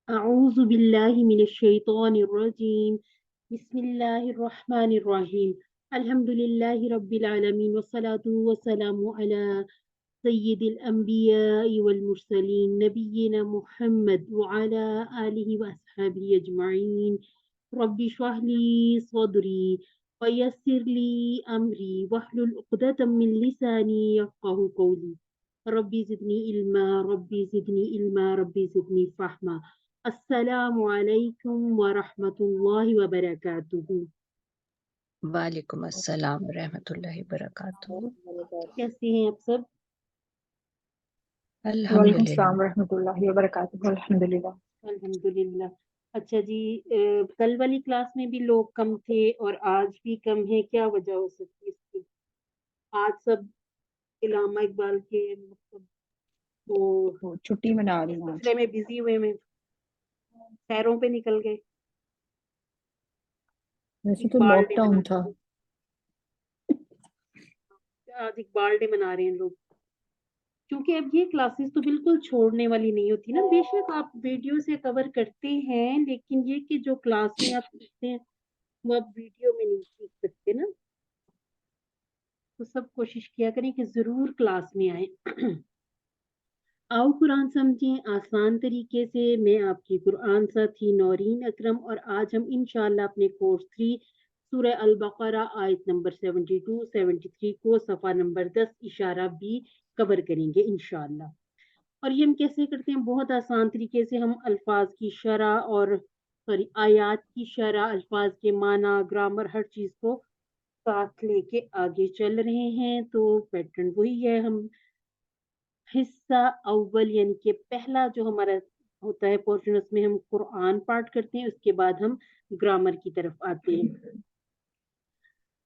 أعوذ بالله من الشيطان الرجيم. بسم الله الرحمن الرحيم. الحمد لله رب العالمين والصلاة والسلام على سيد الأنبياء والمرسلين نبينا محمد وعلى آله وأصحابه أجمعين. رب اشرح لي صدري ويسر لي أمري واحلل عقدة من لساني يفقه قولي. ربي زدني علما ربي زدني علما ربي زدني فهما. السلام علیکم ورحمۃ اللہ وبرکاتہ. وعلیکم السلام ورحمۃ اللہ وبرکاتہ. کیسے ہیں آپ سب؟ وعلیکم الحمدللہ. السلام ورحمۃ اللہ وبرکاتہ. الحمدللہ. الحمدللہ. اچھا جی، کل والی کلاس میں بھی لوگ کم تھے اور آج بھی کم ہیں، کیا وجہ ہو سکتی ہے اس کی؟ آج سب علامہ اقبال کے مطلب وہ چھٹی منا رہی ہوں آج. سلسلے میں بزی ہوئے میں سیروں پہ نکل گئے. ویسے تو اقبال لاک ڈے ڈاؤن منا تھا. آج اقبال ڈے منا رہے ہیں لوگ، کیونکہ اب یہ کلاسز تو بالکل چھوڑنے والی نہیں ہوتی نا. بے شک آپ ویڈیو سے کور کرتے ہیں، لیکن یہ کہ جو کلاس میں آپ سیکھتے ہیں وہ آپ ویڈیو میں نہیں سیکھ سکتے نا. تو سب کوشش کیا کریں کہ ضرور کلاس میں آئیں. آؤ قرآن سمجھیں آسان طریقے سے. میں آپ کی قرآن ساتھی نورین اکرم، اور آج ہم انشاءاللہ اپنے کورس 3 سورہ البقرہ آیت نمبر 72 73 کو صفحہ نمبر 10 اشارہ بھی کور کریں گے انشاءاللہ. اور یہ ہم کیسے کرتے ہیں؟ بہت آسان طریقے سے. ہم الفاظ کی شرح اور آیات کی شرح، الفاظ کے معنی، گرامر، ہر چیز کو ساتھ لے کے آگے چل رہے ہیں. تو پیٹرن وہی ہے. ہم حصہ اول یعنی کہ پہلا جو ہمارا ہوتا ہے پورشن، اس میں ہم قرآن پارٹ کرتے ہیں، اس کے بعد ہم گرامر کی طرف آتے ہیں.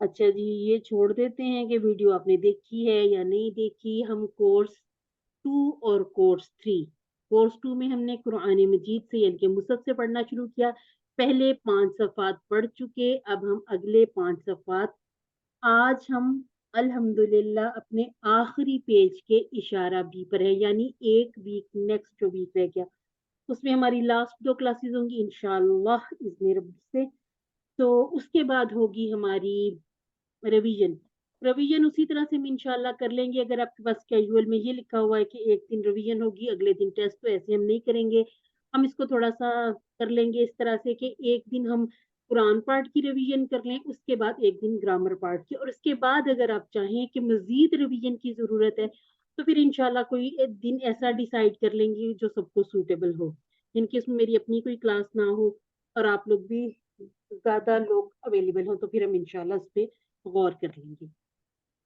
اچھا جی، یہ چھوڑ دیتے ہیں کہ ویڈیو آپ نے دیکھی ہے یا نہیں دیکھی. ہم کورس 2 اور کورس 3. کورس 2 میں ہم نے قرآن مجید سے یعنی کہ مصحف سے پڑھنا شروع کیا. پہلے 5 صفحات پڑھ چکے، اب ہم اگلے 5 صفحات. آج ہم الحمدللہ اپنے آخری پیج کے اشارہ بھی پر ہے، یعنی ایک ویک نیکسٹ جو ویک رہ گیا اس میں ہماری لاسٹ 2 کلاسز ہوں گی انشاءاللہ اذن رب سے. تو اس کے بعد ہوگی ہماری ریویژن. ریویژن اسی طرح سے ہم انشاءاللہ کر لیں گے. اگر آپ کے پاس کیجول میں یہ لکھا ہوا ہے کہ ایک دن ریویژن ہوگی اگلے دن ٹیسٹ، تو ایسے ہم نہیں کریں گے. ہم اس کو تھوڑا سا کر لیں گے اس طرح سے کہ ایک دن ہم قرآن پارٹ کی ریویژن کر لیں، اس کے بعد ایک دن گرامر پارٹ کی، اور اس کے بعد اگر آپ چاہیں کہ مزید ریویژن کی ضرورت ہے تو پھر انشاءاللہ کوئی ایک دن ایسا ڈیسائیڈ کر لیں گے جو سب کو سوٹیبل ہو. ان کی اس میں میری اپنی کوئی کلاس نہ ہو اور آپ لوگ بھی زیادہ لوگ اویلیبل ہوں، تو پھر ہم انشاءاللہ اس پہ غور کر لیں گے.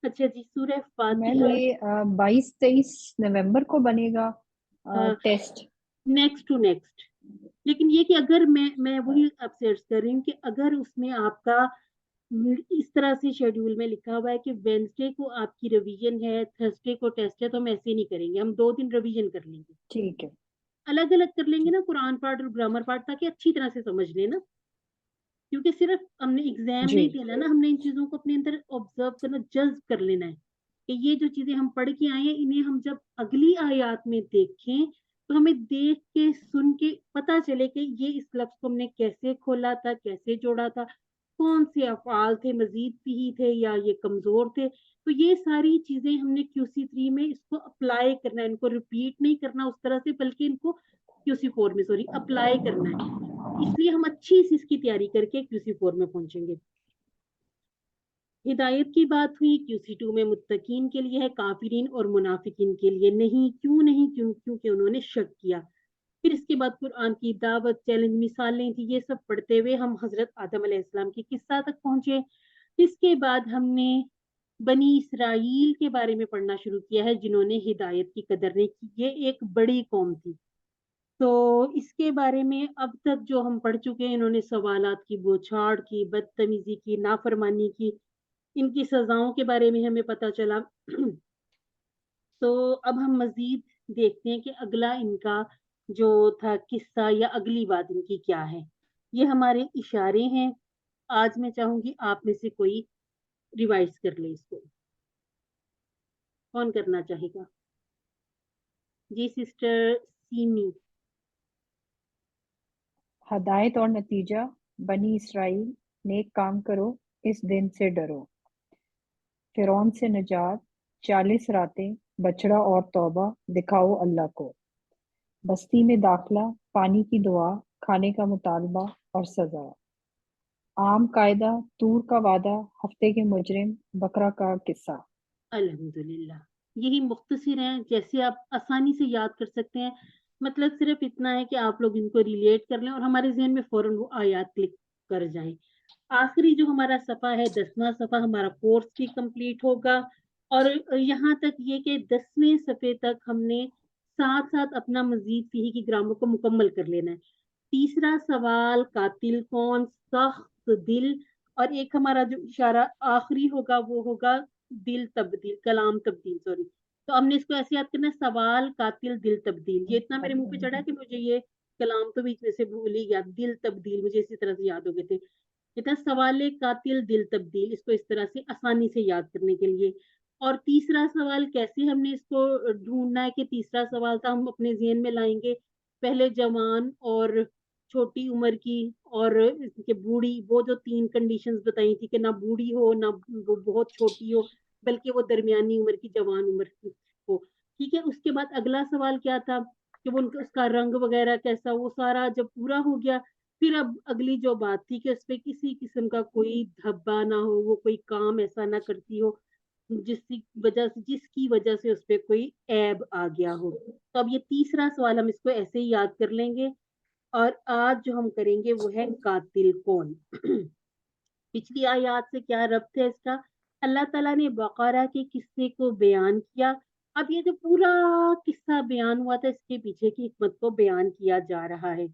اچھا جی، سورہ میم فاتحہ. یہ 22-23 نومبر کو بنے گا ٹیسٹ. Next to next. لیکن یہ کہ اگر میں وہی آپ سے عرض کر رہی ہوں کہ اگر اس میں آپ کا اس طرح سے شیڈیول میں لکھا ہوا ہے کہ وینسڈے کو آپ کی ریویژن ہے، تھرسڈے کو ٹیسٹ ہے، تو ہم ایسے نہیں کریں گے. ہم 2 دن ریویژن کر لیں گے، ٹھیک ہے. الگ الگ کر لیں گے نا قرآن پارٹ اور گرامر پارٹ، تاکہ اچھی طرح سے سمجھ لیں نا. کیونکہ صرف ہم نے ایگزام جی نہیں دینا نا، ہم نے ان چیزوں کو اپنے اندر آبزرو کرنا، جذب کر لینا ہے کہ یہ جو چیزیں ہم پڑھ کے آئے ہیں انہیں ہم جب اگلی آیات میں دیکھیں تو ہمیں دیکھ کے سن کے پتا چلے کہ یہ اس لفظ کو ہم نے کیسے کھولا تھا، کیسے جوڑا تھا، کون سے افعال تھے، مزید بھی تھے یا یہ کمزور تھے. تو یہ ساری چیزیں ہم نے QC3 میں اس کو اپلائی کرنا ہے، ان کو ریپیٹ نہیں کرنا اس طرح سے، بلکہ ان کو QC4 میں اپلائی کرنا ہے. اس لیے ہم اچھی سی اس کی تیاری کر کے QC4 میں پہنچیں گے. ہدایت کی بات ہوئی، QC2 میں متقین کے لیے ہے، کافرین اور منافقین کے لیے نہیں. کیوں نہیں؟ کیونکہ انہوں نے شک کیا. پھر اس کے بعد قرآن کی دعوت، چیلنج، مثالیں تھی. یہ سب پڑھتے ہوئے ہم حضرت آدم علیہ السلام کے قصہ تک پہنچے. اس کے بعد ہم نے بنی اسرائیل کے بارے میں پڑھنا شروع کیا ہے، جنہوں نے ہدایت کی قدر نہیں کی. یہ ایک بڑی قوم تھی. تو اس کے بارے میں اب تک جو ہم پڑھ چکے ہیں، انہوں نے سوالات کی بوچھاڑ کی، بدتمیزی کی، نافرمانی کی. ان کی سزاؤں کے بارے میں ہمیں پتہ چلا. تو اب ہم مزید دیکھتے ہیں کہ اگلا ان کا جو تھا قصہ یا اگلی بات ان کی کیا ہے. یہ ہمارے اشارے ہیں. آج میں چاہوں گی آپ میں سے کوئی ریوائز کر لے اس کو. کون کرنا چاہے گا؟ جی سسٹر سیمی. ہدایت اور نتیجہ بنی اسرائیل نیک کام کرو اس دن سے ڈرو فرعون سے نجات 40 راتیں بچڑا اور توبہ دکھاؤ اللہ کو بستی میں داخلہ پانی کی دعا کھانے کا مطالبہ اور سزا عام قاعدہ طور کا وعدہ ہفتے کے مجرم بکرا کا قصہ الحمدللہ یہی مختصر ہیں، جیسے آپ آسانی سے یاد کر سکتے ہیں. مطلب صرف اتنا ہے کہ آپ لوگ ان کو ریلیٹ کر لیں اور ہمارے ذہن میں فوراً وہ آیات کلک کر جائیں. آخری جو ہمارا صفحہ ہے 10واں صفحہ ہمارا کورس بھی کمپلیٹ ہوگا، اور یہاں تک یہ کہ 10ویں صفحے تک ہم نے ساتھ ساتھ اپنا مزید فیہی کی گرامر کو مکمل کر لینا ہے. تیسرا سوال قاتل کون، سخت دل، اور ایک ہمارا جو اشارہ آخری ہوگا وہ ہوگا دل تبدیل، کلام تبدیل، سوری. تو ہم نے اس کو ایسے یاد کرنا ہے، سوال قاتل دل تبدیل. یہ اتنا میرے منہ پہ چڑھا کہ مجھے یہ کلام تو بیچ میں سے بھول ہی گیا. دل تبدیل مجھے اسی طرح سے یاد ہو گئے تھے. یہ تھا سوال قاتل دل تبدیل، اس کو اس طرح سے آسانی سے یاد کرنے کے لیے. اور تیسرا سوال کیسے ہم نے اس کو ڈھونڈنا ہے کہ تیسرا سوال تھا ہم اپنے ذہن میں لائیں گے پہلے جوان اور چھوٹی عمر کی اور کہ بوڑھی، وہ جو 3 کنڈیشنز بتائی تھی کہ نہ بوڑھی ہو نہ وہ بہت چھوٹی ہو بلکہ وہ درمیانی عمر کی جوان عمر کی ہو. ٹھیک ہے. اس کے بعد اگلا سوال کیا تھا کہ وہ اس کا رنگ وغیرہ کیسا، وہ سارا جب پورا ہو گیا پھر اب اگلی جو بات تھی کہ اس پہ کسی قسم کا کوئی دھبا نہ ہو، وہ کوئی کام ایسا نہ کرتی ہو جس کی وجہ سے اس پہ کوئی عیب آ گیا ہو. تو اب یہ تیسرا سوال ہم اس کو ایسے ہی یاد کر لیں گے. اور آج جو ہم کریں گے وہ ہے قاتل کون. پچھلی آیات سے کیا ربط ہے اس کا؟ اللہ تعالیٰ نے بقرہ کے قصے کو بیان کیا. اب یہ جو پورا قصہ بیان ہوا تھا اس کے پیچھے کی حکمت کو بیان کیا جا رہا ہے.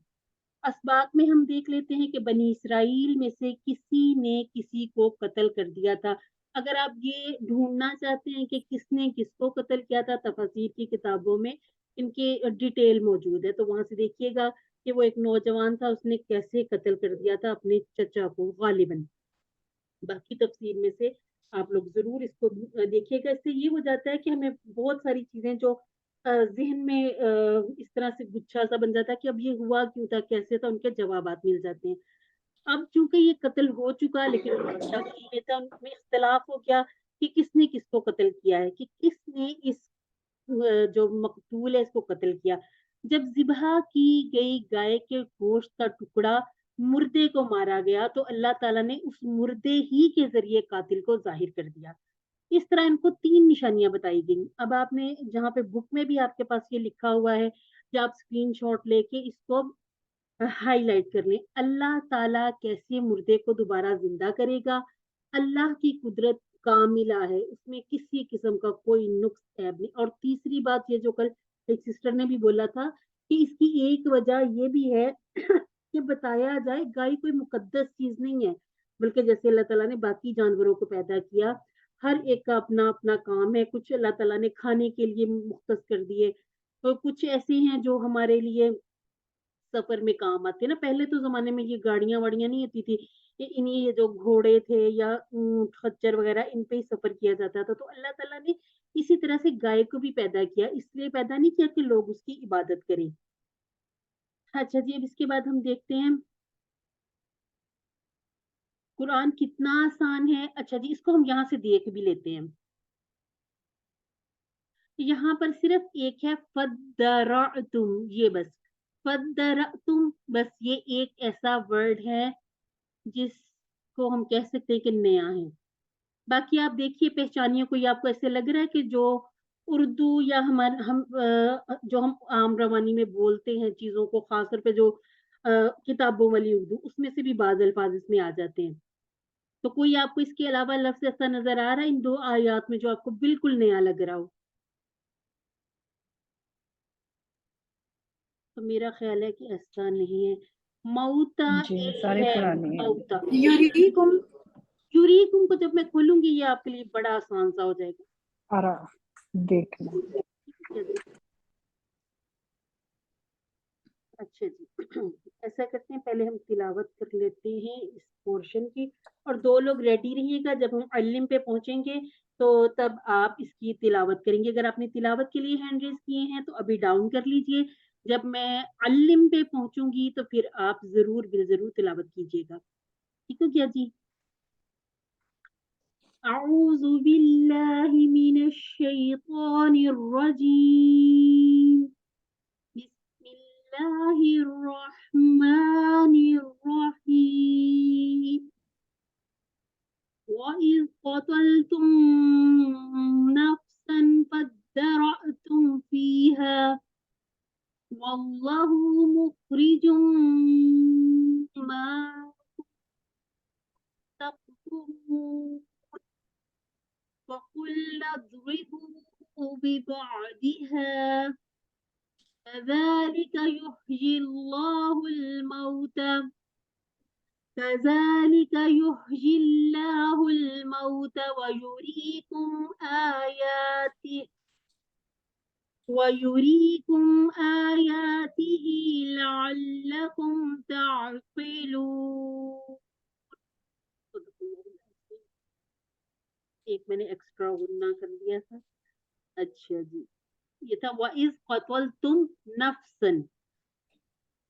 اسباق میں ہم دیکھ لیتے ہیں کہ بنی اسرائیل میں سے کسی نے کسی کو قتل کر دیا تھا. اگر آپ یہ ڈھونڈنا چاہتے ہیں کہ کس نے کس کو قتل کیا تھا، تفاسیر کی کتابوں میں ان کے ڈیٹیل موجود ہے، تو وہاں سے دیکھیے گا کہ وہ ایک نوجوان تھا، اس نے کیسے قتل کر دیا تھا اپنے چچا کو غالباً. باقی تفسیر میں سے آپ لوگ ضرور اس کو دیکھیے گا. اس سے یہ ہو جاتا ہے کہ ہمیں بہت ساری چیزیں جو ذہن میں اس طرح سے گچھا سا بن جاتا ہے کہ اب یہ ہوا کیوں تھا، کیسے تھا، ان کے جوابات مل جاتے ہیں. اب چونکہ یہ قتل ہو چکا لیکن ان میں اختلاف ہو گیا کہ کس نے کس کو قتل کیا ہے، کہ کس نے اس جو مقتول ہے اس کو قتل کیا. جب ذبح کی گئی گائے کے گوشت کا ٹکڑا مردے کو مارا گیا تو اللہ تعالیٰ نے اس مردے ہی کے ذریعے قاتل کو ظاہر کر دیا. اس طرح ان کو 3 نشانیاں بتائی گئیں. اب آپ نے جہاں پہ بک میں بھی آپ کے پاس یہ لکھا ہوا ہے کہ آپ اسکرین شاٹ لے کے اس کو ہائی لائٹ کر لیں. اللہ تعالیٰ کیسے مردے کو دوبارہ زندہ کرے گا، اللہ کی قدرت کاملہ ہے، اس میں کسی قسم کا کوئی نقص عیب نہیں. اور تیسری بات یہ جو کل ایک سسٹر نے بھی بولا تھا کہ اس کی ایک وجہ یہ بھی ہے کہ بتایا جائے گائے کوئی مقدس چیز نہیں ہے، بلکہ جیسے اللہ تعالیٰ نے باقی جانوروں کو پیدا کیا ہر ایک کا اپنا اپنا کام ہے. کچھ اللہ تعالیٰ نے کھانے کے لیے مختص کر دیے اور کچھ ایسے ہیں جو ہمارے لیے سفر میں کام آتے ہیں نا. پہلے تو زمانے میں یہ گاڑیاں واڑیاں نہیں ہوتی تھی، یہ جو گھوڑے تھے یا اونٹ خچر وغیرہ ان پہ ہی سفر کیا جاتا تھا. تو اللہ تعالیٰ نے اسی طرح سے گائے کو بھی پیدا کیا، اس لیے پیدا نہیں کیا کہ لوگ اس کی عبادت کریں. اچھا جی، اب اس کے بعد ہم دیکھتے ہیں قرآن کتنا آسان ہے. اچھا جی، اس کو ہم یہاں سے دیکھ بھی لیتے ہیں. یہاں پر صرف ایک ہے فَدَّرَعْتُمْ، یہ بس فَدَّرَعْتُمْ، بس یہ ایک ایسا ورڈ ہے جس کو ہم کہہ سکتے ہیں کہ نیا ہے. باقی آپ دیکھیے پہچانیوں کو، یہ آپ کو ایسے لگ رہا ہے کہ جو اردو یا جو ہم عام روانی میں بولتے ہیں چیزوں کو، خاص طور پہ جو کتابوں والی اردو، اس میں سے بھی بعض الفاظ اس میں آ جاتے ہیں. تو کوئی آپ کو اس کے علاوہ لفظ ایسا نظر آ رہا ہے ان 2 آیات میں جو آپ کو بالکل نیا لگ رہا ہو؟ تو میرا خیال ہے کہ ایسا نہیں ہے. موتا جی ایک سارے ہے، پرانے ہیں. موتا یوریکم یوریکم کو جب میں کھولوں گی یہ آپ کے لیے بڑا آسان سا ہو جائے گا. آرا دیکھنا. اچھا جی، ایسا کرتے ہیں پہلے ہم تلاوت کر لیتے ہیں اس پورشن کی، اور 2 لوگ ریڈی رہیے گا. جب ہم علم پہ پہنچیں گے تو تب آپ اس کی تلاوت کریں گے. اگر آپ نے تلاوت کے لیے ہینڈ ریز کیے ہیں تو ابھی ڈاؤن کر لیجئے، جب میں علم پہ پہنچوں گی تو پھر آپ ضرور بالضرور تلاوت کیجیے گا. ٹھیک ہو گیا جی؟ اعوذ باللہ من الشیطان الرجیم. بسم اللہ الرحمن الرحیم. وَإِذْ قَتَلْتُمْ نَفْسًا فَادَّرَأْتُمْ فِيهَا وَاللَّهُ مُخْرِجٌ مَا تَكْتُمُونَ. فَقُلْنَا اضْرِبُوهُ بِبَعْضِهَا كَذَلِكَ يُحْيِي اللَّهُ الْمَوْتَى وَيُرِيكُمْ آيَاتِهِ لَعَلَّكُمْ تَعْقِلُونَ. ایک میں نے ایکسٹرا غنہ کر دیا تھا. اچھا جی، یہ تھا وَإِذْ قَتَلْتُمْ نَفْسًا.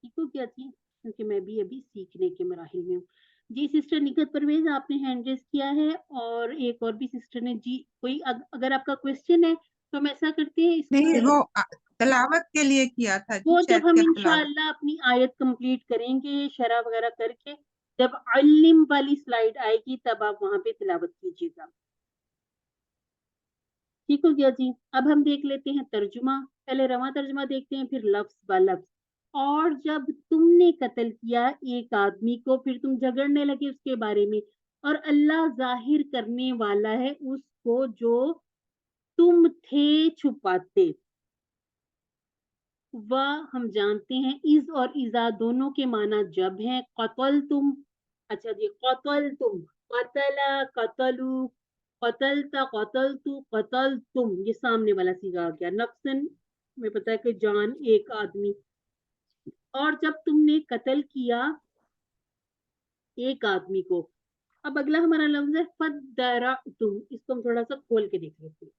ٹھیک ہو کیا تھی؟ کیونکہ میں بھی ابھی سیکھنے کے مراحل میں ہوں. جی سسٹر نکت پرویز آپ نے ہینڈ ریز کیا ہے، اور ایک اور بھی سسٹر نے. جی کوئی اگر آپ کا کوشچن ہے تو ہم ایسا کرتے ہیں اس نہیں وہ تلاوت کے لیے کیا تھا جی، وہ جب شاید ہم کیا تلاوت. انشاءاللہ اپنی آیت کمپلیٹ کریں گے شرح وغیرہ کر کے، جب علم والی سلائیڈ آئے گی تب آپ وہاں پہ تلاوت کیجیے گا. ٹھیک ہو گیا جی؟ اب ہم دیکھ لیتے ہیں ترجمہ. پہلے رواں ترجمہ دیکھتے ہیں، پھر لفظ با لفظ. اور جب تم نے قتل کیا ایک آدمی کو، پھر تم جھگڑنے لگے اس کے بارے میں، اور اللہ ظاہر کرنے والا ہے اس کو جو تم تھے چھپاتے. وہ ہم جانتے ہیں از اور ازا دونوں کے معنی جب ہیں. قتل تم، اچھا جی، قتل تم، قتلا قتلو، قتلتا قتلتو، قتل تم، یہ سامنے والا سیگا آ گیا. نفسن میں پتا ہے کہ جان، ایک آدمی. اور جب تم نے قتل کیا ایک آدمی کو. اب اگلا ہمارا لفظ ہے فَدَّرَأْتُمْ. اس کو ہم تھوڑا سا کھول کے دیکھ لیتے ہیں.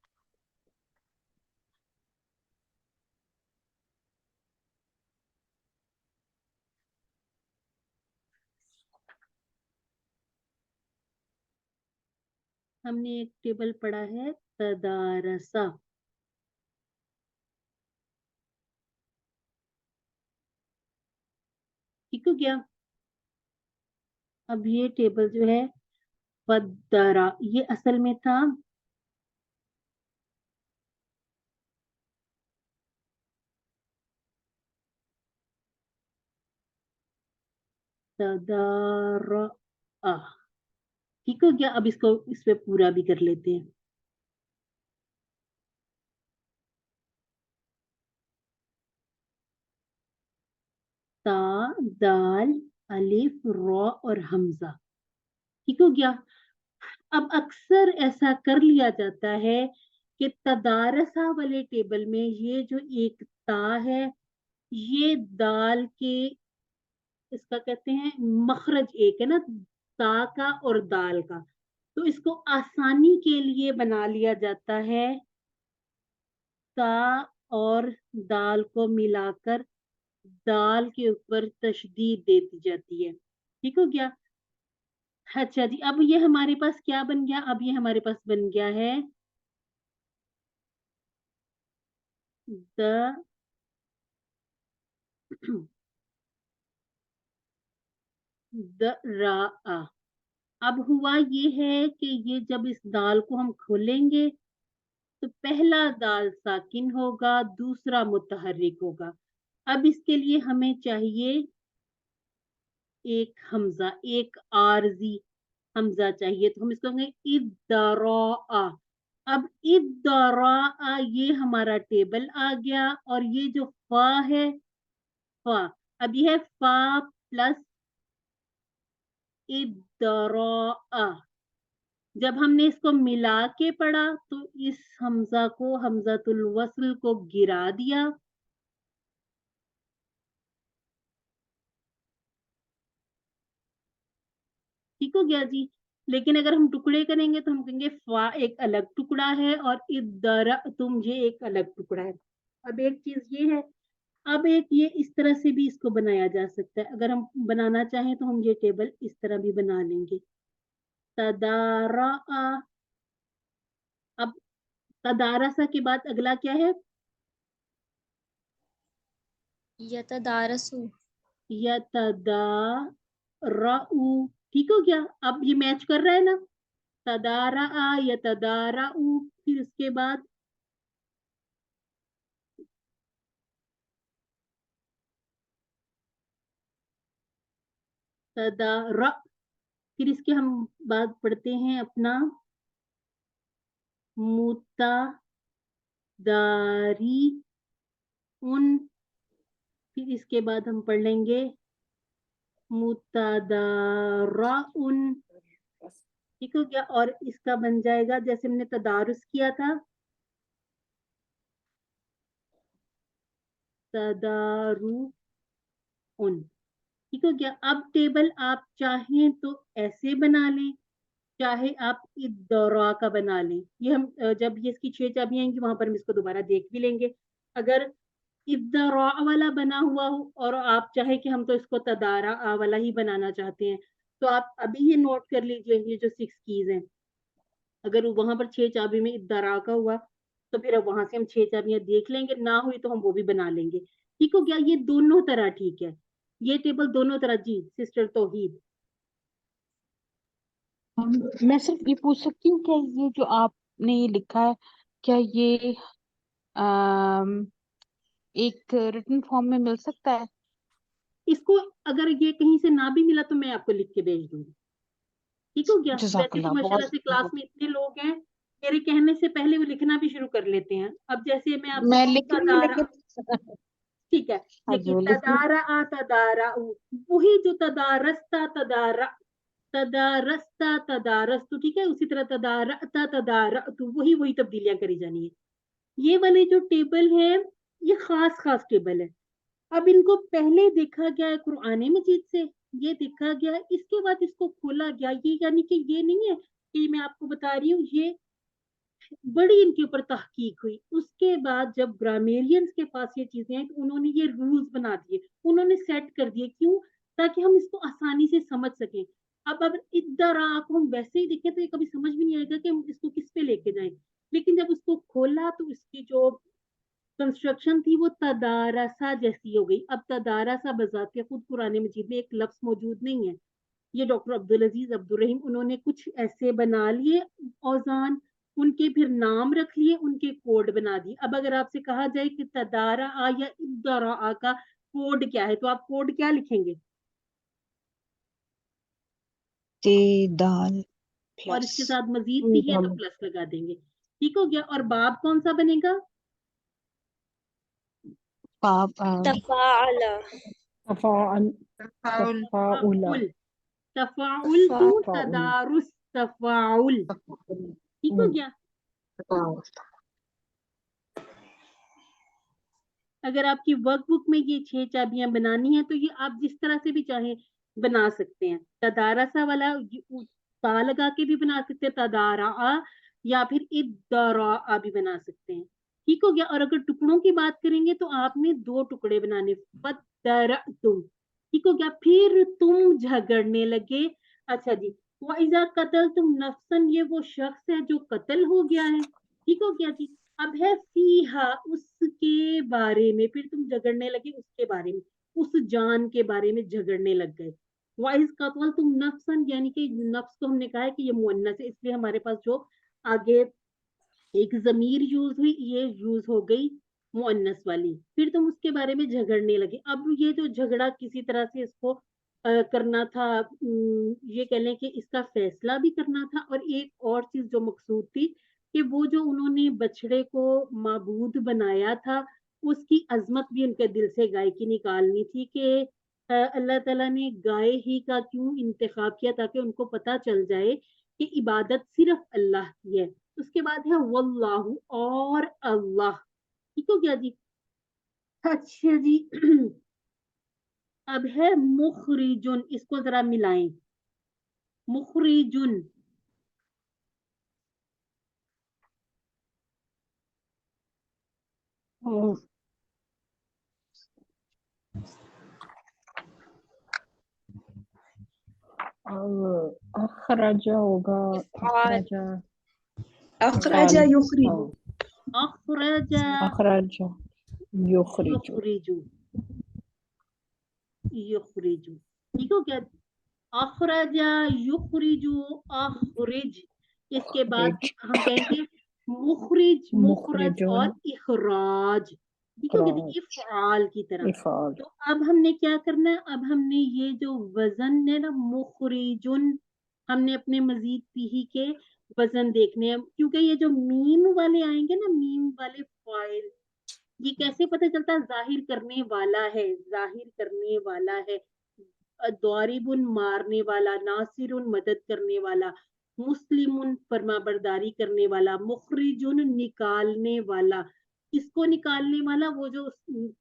ہم نے ایک ٹیبل پڑھا ہے تدارسا. ٹھیک ہو گیا؟ اب یہ ٹیبل جو ہے فدرا، یہ اصل میں تھا تدارا. ٹھیک ہو گیا؟ اب اس کو اس پہ پورا بھی کر لیتے ہیں. تا، دال، الف، را اور حمزہ. ٹھیک ہو گیا؟ اب اکثر ایسا کر لیا جاتا ہے کہ تدارسا والے ٹیبل میں یہ جو ایک تا ہے، یہ دال کے، اس کا کہتے ہیں مخرج ایک ہے نا، تا کا اور دال کا. تو اس کو آسانی کے لیے بنا لیا جاتا ہے، تا اور دال کو ملا کر دال کے اوپر تشدید دے دی جاتی ہے. ٹھیک ہو گیا؟ اچھا جی، اب یہ ہمارے پاس کیا بن گیا؟ اب یہ ہمارے پاس بن گیا ہے را. اب ہوا یہ ہے کہ یہ جب اس دال کو ہم کھولیں گے تو پہلا دال ساکن ہوگا، دوسرا متحرک ہوگا. اب اس کے لیے ہمیں چاہیے ایک حمزہ، ایک عارضی حمزہ چاہیے. تو ہم اس کو کہیں گے ادراء. اب ادراء یہ ہمارا ٹیبل آ گیا، اور یہ جو فا ہے، فا، اب یہ ہے فا پلس ادراء. جب ہم نے اس کو ملا کے پڑھا تو اس حمزہ کو، حمزۃ الوصل کو گرا دیا. ٹھیک ہو گیا جی؟ لیکن اگر ہم ٹکڑے کریں گے تو ہم کہیں گے فا ایک الگ ٹکڑا ہے اور ادرأتم یہ ایک الگ ٹکڑا ہے. اب ایک چیز یہ ہے अब एक ये इस तरह से भी इसको बनाया जा सकता है, अगर हम बनाना चाहें तो हम ये टेबल इस तरह भी बना लेंगे। तदारा, अब तदारसा के बाद अगला क्या है? यतदारसु। यतदारऊ, ठीक हो गया? अब ये मैच कर रहा है ना, तदारा यतदारऊ, फिर उसके बाद तदार, फिर इसके हम बात पढ़ते हैं अपना मुतादारी उन, फिर इसके बाद हम पढ़ लेंगे मुतादाराउन, ठीक हो गया? और इसका बन जाएगा जैसे हमने तदारुस किया था, तदारुन, ठीक हो गया? अब टेबल आप चाहें तो ऐसे बना लें, चाहे आप इद्दौरा का बना लें। ये हम जब ये इसकी 6 चाबियां आएंगी वहां पर हम इसको दोबारा देख भी लेंगे। अगर इद्दौरा वाला बना हुआ हो और आप चाहे कि हम तो इसको तदारा वाला ही बनाना चाहते हैं, तो आप अभी ये नोट कर लीजिए, ये जो 6 कीज हैं, अगर वहां पर 6 चाबी में इद्दौरा का हुआ तो फिर अब वहां से हम 6 चाबियां देख लेंगे, ना हुई तो हम वो भी बना लेंगे, ठीक हो गया? ये दोनों तरह ठीक है, ये टेबल दोनों तरह। जी सिस्टर तौहीद। मैं सिर्फ ये पूछ सकती हूँ, क्या ये जो आपने ये लिखा है, क्या ये अम, एक रिटन फॉर्म में मिल सकता है? इसको अगर ये कहीं से ना भी मिला तो मैं आपको लिख के भेज दूंगी, ठीक हो गया? वैसे तो जज़ाकल्लाह, माशाल्लाह बहुत से क्लास में इतने लोग हैं, मेरे कहने से पहले वो लिखना भी शुरू कर लेते हैं। अब जैसे मैं आपसे मैं कहूँ लिख रही हूँ तदारा, लेकिन ठीक है, हाँ जी देखिए मैं लिख रही हूँ। तदारा तदारा, वही जो तदारस्ता तदारा, तदारस्ता तदारस्तु, ठीक है? उसी तरह तदारता तदारतु, वही वही तब्दीलियां करी जानी है। ये वाले जो टेबल है ये खास खास टेबल है। अब इनको पहले देखा गया है कुरान मजीद से, ये देखा गया है, इसके बाद इसको खोला गया, ये यानी कि ये नहीं है कि मैं आपको बता रही हूँ, ये बड़ी इनके ऊपर तहकीक हुई। उसके बाद जब ग्रामेरियंस के पास ये चीजें आई तो उन्होंने ये रूल्स बना दिए, उन्होंने सेट कर दिए, क्यों? ताकि हम इसको आसानी से समझ सकें। अब इद्दरा को हम वैसे ही देखें तो ये कभी समझ भी नहीं आएगा कि हम इसको किस पे लेके जाएं, लेकिन जब उसको खोला तो इसकी जो कंस्ट्रक्शन थी वो तदारसा जैसी हो गई। अब तदारसा बजाते खुद कुरान मजीद में एक लफ्ज मौजूद नहीं है, ये डॉक्टर अब्दुल अजीज अब्दुल रहीम उन्होंने कुछ ऐसे बना लिए औजान, उनके फिर नाम रख लिए, उनके कोड बना दिए। अब अगर आपसे कहा जाए कि तदारा आ या इद्दरा आ का कोड क्या है, तो आप कोड क्या लिखेंगे? ते दाल और प्लस इसके साथ मजीद भी है तो प्लस लगा देंगे, ठीक हो गया? और बाब कौन सा बनेगा? पाप तफाअला। तफाउल तफाउल। तफाउला तफाउल टू तफाउल तदारुस, तफाउल, ठीक हो गया? अगर आपकी वर्कबुक में ये 6 चाबियां बनानी है तो ये आप जिस तरह से भी चाहें बना सकते हैं। तदारा सा वाला ता लगा के भी बना सकते हैं, तदारा आ, या फिर इद्दरा भी बना सकते हैं, ठीक हो गया? और अगर टुकड़ों की बात करेंगे तो आपने 2 टुकड़े बनाने, तुम, ठीक हो गया? फिर तुम झगड़ने लगे। अच्छा जी, वाइजा कतल तुम नफ्सन, ये वो शख्स है जो कत्ल हो गया है, ठीक हो गया जी? अब है फीहा, उसके बारे में, फिर तुम झगड़ने लगे उसके बारे में, उस जान के बारे में झगड़ने लग गए। वाइज कतल तुम नफ्सन, यानी कि नफ्स को हमने कहा है कि ये मुअन्नस है, इसलिए हमारे पास जो आगे एक जमीर यूज हुई ये यूज हो गई मुअन्नस वाली। फिर तुम उसके बारे में झगड़ने लगे। अब ये जो झगड़ा किसी तरह से इसको करना था, ये कह लें कि इसका फैसला भी करना था, और एक और चीज जो मकसूद थी कि वो जो उन्होंने बछड़े को माबूद बनाया था उसकी अजमत भी उनके दिल से गाय की निकालनी थी कि अल्लाह ताला ने गाय ही का क्यों इंतखाब किया, ताकि उनको पता चल जाए कि इबादत सिर्फ अल्लाह की है। उसके बाद है वल्लाहु, और अल्लाह, ठीक हो गया जी? अच्छा जी। अब है मुखरिजुन, इसको जरा मिलाएं, मुखरिजुन, अखराजा होगा, अखराजा अखराजा फाल युखरिजु अखराजा अखराजा युखरिजु युखरिजु युखरिजु, ठीक हो क्या? अखराजा युखरिजु अखरिज, इसके बाद अखरिज हम कहेंगे मुखरिज, मुखरज और मुखरिजुन इखराज, ठीक हो गया? इखराज इफ़आल की तरह। इफाल तो अब हमने क्या करना है, अब हमने ये जो वजन है ना मुखरिजुन, हमने अपने मजीद पीही के वजन देखने हैं, क्योंकि ये जो मीम वाले आएंगे ना, मीम वाले फाइल, ये कैसे पता चलता है? जाहिर करने वाला है, जाहिर करने वाला है, दारिबुन मारने वाला, नासिरुन मदद करने वाला, मुस्लिमुन फरमाबरदारी करने वाला, मुखरिजुन निकालने वाला। किसको निकालने वाला? वो जो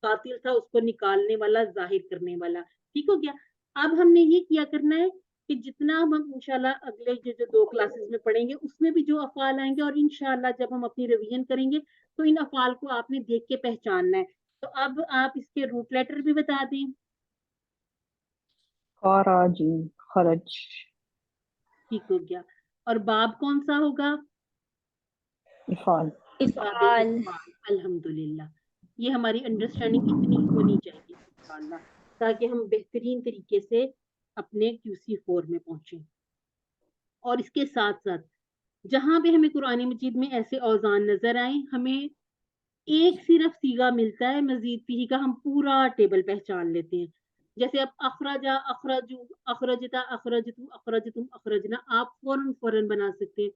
कातिल था उसको निकालने वाला, जाहिर करने वाला, ठीक हो गया? अब हमने ये किया करना है कि जितना हम इंशाल्लाह अगले जो 2 क्लासेस में पढ़ेंगे उसमें भी जो अफआल आएंगे, और इंशाल्लाह जब हम अपनी रिवीजन करेंगे तो इन अफआल को आपने देख के पहचानना है। तो अब आप इसके रूट लेटर भी बता दें। खराजिन खरज ठीक हो गया। और बाब कौन सा होगा? इफाल बाब इफ़आल इफ़आल। अल्हम्दुलिल्लाह, ये हमारी अंडरस्टैंडिंग इतनी होनी चाहिए इंशाल्लाह, ताकि हम बेहतरीन तरीके से अपने QC4 में पहुंचे। और इसके साथ साथ जहां भी हमें कुरान मजीद में ऐसे औजान नजर आए, हमें एक सिर्फ सीगा मिलता है मजीद पीही का, हम पूरा टेबल पहचान लेते हैं। जैसे अब अखराजा, अखराजू, अखरजता, अखरजतू, अखरजतुम, अखरजना, आप फौरन फौरन बना सकते हैं।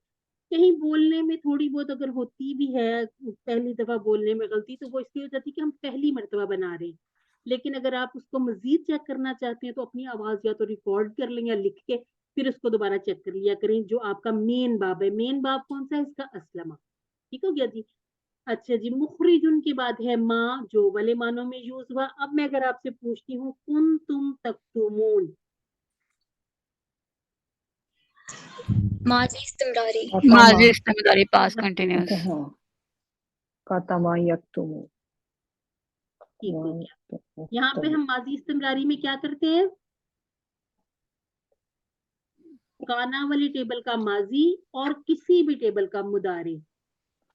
कहीं बोलने में थोड़ी बहुत अगर होती भी है, पहली दफा बोलने में गलती, तो वो इसलिए हो जाती है कि हम पहली मर्तबा बना रहे हैं। लेकिन अगर आप उसको मजीद चेक करना चाहते हैं तो अपनी आवाज या तो रिकॉर्ड कर लें या लिख के फिर उसको दोबारा चेक कर लिया करें। जो आपका मेन बाब है, मेन बाब कौन सा है? इसका असलमा, ठीक हो गया जी? अच्छा जी, मुखरिजुन के बाद है माँ, जो वाले मानों में यूज हुआ। अब मैं अगर आपसे पूछती हूँ कुन तुम तक्तुमून, माजी इस्तिमरारी कतमा माजी इस्तेमारी पास कंटिन्यूस हाँ कतमा यक्तुमु ठीक हो गया। यहाँ पे हम माजी इस्तिमरारी में क्या करते हैं? काना वाली टेबल का माजी और किसी भी टेबल का मुदारे,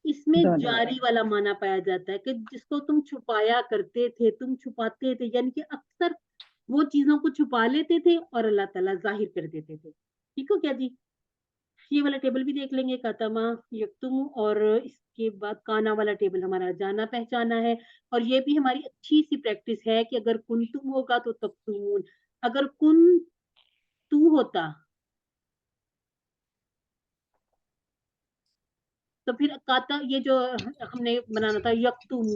इसमें दोनों जारी वाला माना पाया जाता है कि जिसको तुम छुपाया करते थे, तुम छुपाते थे, यानी कि अक्सर वो चीजों को छुपा लेते थे और अल्लाह ताला जाहिर कर देते थे। ठीक हो क्या जी? ये वाला टेबल भी देख लेंगे, कतमा यक्तुम, और इसके बाद काना वाला टेबल हमारा जाना पहचाना है। और ये भी हमारी अच्छी सी प्रैक्टिस है कि अगर कुंतुम होगा तो तक्तुमून, अगर कुन तू होता तो फिर काता, ये जो हमने बनाना था यक्तुम,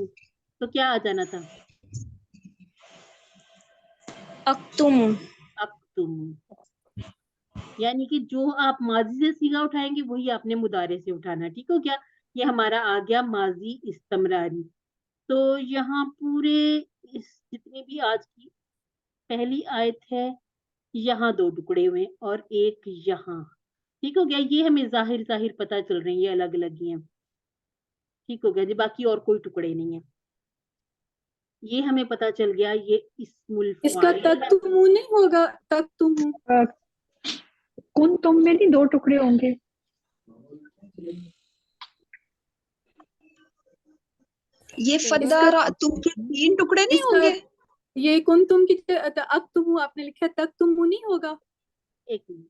तो क्या आ जाना था? अक्तुम अक्तुम, यानी कि जो आप माजी से सीगा उठाएंगे वही आपने मुदारे से उठाना। ठीक हो गया? ये हमारा आ गया माजी इस्तमरारी। तो यहाँ पूरे इस जितनी भी आज की पहली आयत है, यहाँ 2 टुकड़े हुए और एक यहाँ। ठीक हो गया? ये हमें जाहिर जाहिर पता चल रही है, अलग अलग ही है। ठीक हो गया जी? बाकी और कोई टुकड़े नहीं है। ये हमें पता चल गया, ये इस्मुल इसका फाइल तक है। तुमू नहीं होगा, तक तुमू कुन तुम में भी 2 टुकड़े होंगे। ये फद्दारा तुम के 3 टुकड़े नहीं इसका होंगे? ये कुन तुम की अक तुमू आपने लिखा, तक तुमू नहीं होगा। एक मिनट,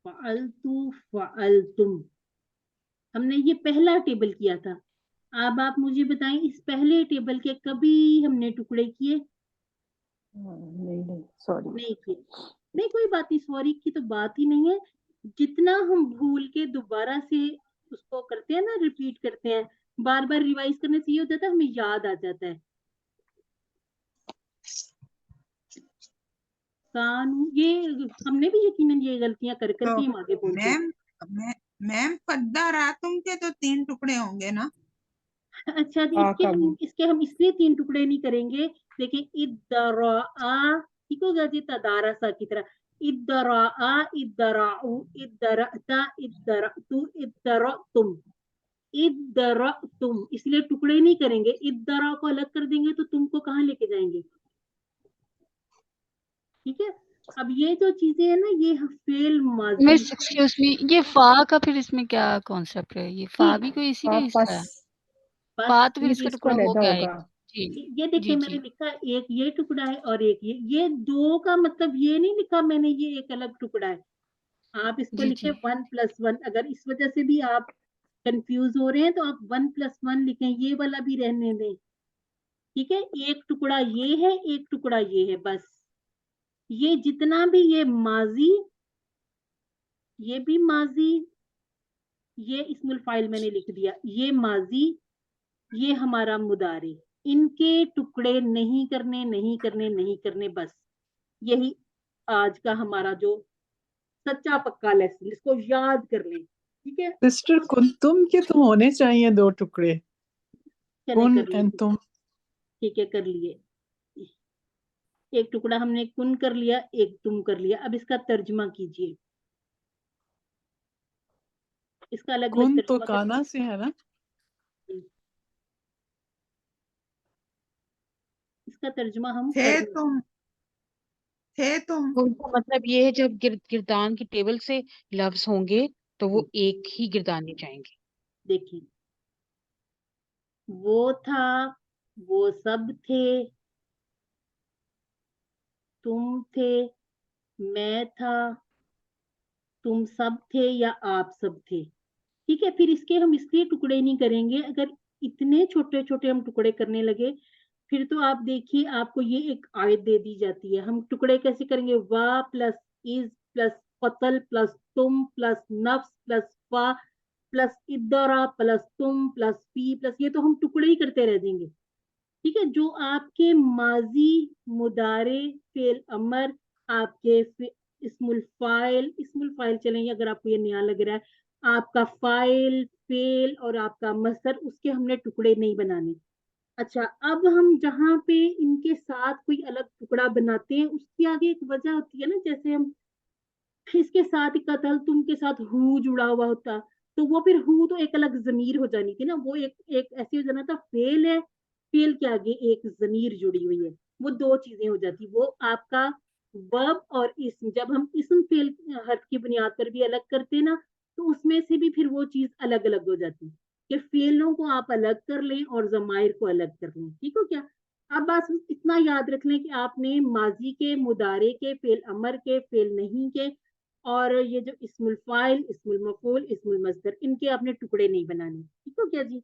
फ़अलतु फ़अलतुम, हमने ये पहला टेबल किया था। अब आप मुझे बताएं, इस पहले टेबल के कभी हमने टुकड़े किए? नहीं सॉरी नहीं किए। नहीं, कोई बात नहीं, सॉरी की तो बात ही नहीं है। जितना हम भूल के दोबारा से उसको करते हैं ना, रिपीट करते हैं, बार बार रिवाइज करने से ये हो जाता है, हमें याद आ जाता है। कानून, ये हमने भी यकीनन ये गलतियां कर तो करके हम आगे पहुंचे। मैम मैम फद्दारा तुम के तो 3 टुकड़े होंगे ना? अच्छा जी, इसके हम इसलिए 3 टुकड़े नहीं करेंगे। देखिए, इद्दरा, ठीक होगा जी? तदारसा की तरह, इद्दरा, इद्दराउ, इद्दरता, इद्दरतु, इद्दरतुम, इद्दरअतुम, इसलिए टुकड़े नहीं करेंगे, इद्दरा को अलग कर देंगे तो तुमको कहाँ लेके जाएंगे, ठीक है। अब ये जो चीजें है ना, ये फेल माजी मिस एक्सक्यूज मी, ये फा का फिर इसमें क्या कॉन्सेप्ट है? ये फा भी कोई इसी का हिस्सा है? बस फा तो फिर पीस इसका इसको टुकड़ा हो अलहदा गया होगा। एक। जी ये देखिए जी मैंने जी लिखा एक ये टुकड़ा है और एक ये दो का मतलब ये नहीं लिखा मैंने ये एक अलग टुकड़ा है, आप इसको जी लिखे जी 1+1। अगर इस वजह से भी आप कंफ्यूज हो रहे हैं तो आप 1+1 लिखें, ये वाला भी रहने दें, ठीक है। एक टुकड़ा ये है, एक टुकड़ा ये है, बस ये जितना भी ये माजी, ये भी माजी, ये इस्मुल फाइल मैंने लिख दिया, ये माजी, ये हमारा मुदारे, इनके टुकड़े नहीं करने नहीं करने नहीं करने, बस यही आज का हमारा जो सच्चा पक्का लेसन, इसको याद कर लें, ठीक है। सिस्टर कुंतुम के तो होने चाहिए 2 टुकड़े, चले कुन कर एंड लिए, तुम। ठीक है कर लिए, एक टुकड़ा हमने कुन कर लिया, एक तुम कर लिया। अब इसका तर्जुमा कीजिए, इसका अलग अलग कुन तो तर्जुमा कर, काना से है ना? इसका तर्जुमा हम थे कर, तुम, थे तुम। उनका मतलब ये है जब गिरदान की टेबल से लफ्ज होंगे तो वो एक ही गिरदान में जाएंगे। देखिए वो था, वो सब थे, तुम थे, मैं था, तुम सब थे या आप सब थे, ठीक है। फिर इसके हम इसलिए टुकड़े नहीं करेंगे, अगर इतने छोटे छोटे हम टुकड़े करने लगे फिर तो आप देखिए आपको ये एक आयत दे दी जाती है, हम टुकड़े कैसे करेंगे, वा प्लस इज प्लस कतल प्लस तुम प्लस नफ्स प्लस फा प्लस इदरा प्लस तुम प्लस फी प्लस, ये तो हम टुकड़े ही करते रह जाएंगे, ठीक है। जो आपके माजी, मुदारे, फेल अमर, आपके इस्मुल फाइल चलेंगे, अगर आपको ये नया लग रहा है, आपका फाइल, फेल और आपका मसर, उसके हमने टुकड़े नहीं बनाने। अच्छा, अब हम जहाँ पे इनके साथ कोई अलग टुकड़ा बनाते हैं उसकी आगे एक वजह होती है ना, जैसे हम इसके साथ कतल तुम के साथ हु जुड़ा हुआ होता तो वो फिर हु तो एक अलग जमीर हो जानी थी ना, वो एक एक ऐसी हो जाना था, फेल है, फेल के आगे एक जमीर जुड़ी हुई है, वो दो चीजें हो जाती, वो आपका वर्ब और इसम, जब हम इसम फेल हर्फ की बुनियाद पर भी अलग करते ना तो उसमें से भी फिर वो चीज अलग अलग हो जाती कि फेलों को आप अलग कर लें और जमायर को अलग कर लें, ठीक हो क्या। अब बस इतना याद रख लें कि आपने माजी के, मुदारे के, फेल अमर के, फेल नहीं के और ये जो इस्मुल फाइल, इस्मुल मफूल, इस्मुल मस्दर, इनके आपने टुकड़े नहीं बनाने, ठीक हो क्या जी।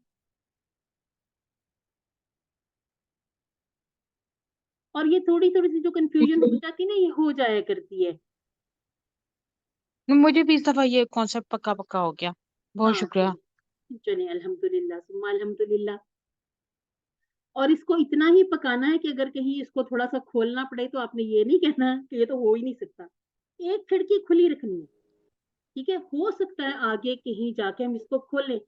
और ये थोड़ी थोड़ी सी जो कंफ्यूजन हो जाती है ना, ये हो जाया करती है। मुझे भी इस दफा ये कॉन्सेप्ट पक्का पक्का हो गया, बहुत हाँ शुक्रिया। चलिए अल्हम्दुलिल्लाह सुम्मा अल्हम्दुलिल्लाह। और इसको इतना ही पकाना है कि अगर कहीं इसको थोड़ा सा खोलना पड़े तो आपने ये नहीं कहना कि ये तो हो ही नहीं सकता, एक खिड़की खुली रखनी है, ठीक है। हो सकता है आगे कहीं जाके हम इसको खोलें,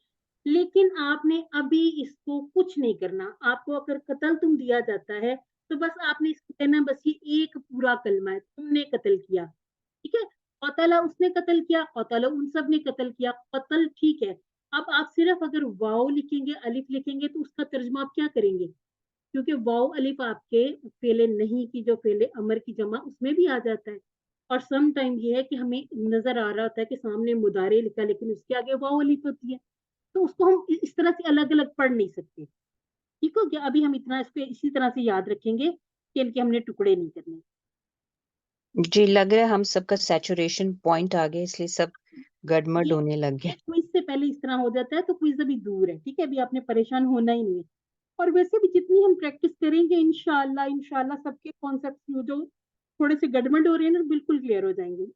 लेकिन आपने अभी इसको कुछ नहीं करना। आपको अगर कत्ल तुम दिया जाता है तो बस आपने इसको कहना, बस ये एक पूरा कलमा है, तुमने कत्ल किया, ठीक है। कतला उसने कत्ल किया, कतला उन सब ने कत्ल किया, कत्ल, ठीक है। अब आप सिर्फ अगर वाव लिखेंगे, अलिफ लिखेंगे तो उसका तर्जुमा आप क्या करेंगे, क्योंकि वाव अलिफ आपके फेले नहीं की जो फेले अमर की जमा उसमें भी आ जाता है। और सम टाइम ये है कि हमें नजर आ रहा होता है कि सामने मुदारे लिखा लेकिन उसके आगे वाव अलिफ होती है, तो उसको हम इस तरह से अलग अलग पढ़ नहीं सकते, ठीक हो गया। अभी हम इतना इसको इसी तरह से याद रखेंगे कि इनके हमने टुकड़े नहीं करने। जी लग रहा है हम सबका सैचुरेशन पॉइंट आ गया, इसलिए सब गड़मड़ ये होने लग गया। क्विज से पहले इस तरह हो जाता है तो क्विज अभी दूर है, ठीक है, अभी आपने परेशान होना ही नहीं है। और वैसे भी जितनी हम प्रैक्टिस करेंगे इंशाल्लाह इंशाल्लाह सबके कॉन्सेप्ट जो थोड़े से गड़बड़ हो रहे हैं ना बिल्कुल क्लियर हो जाएंगे।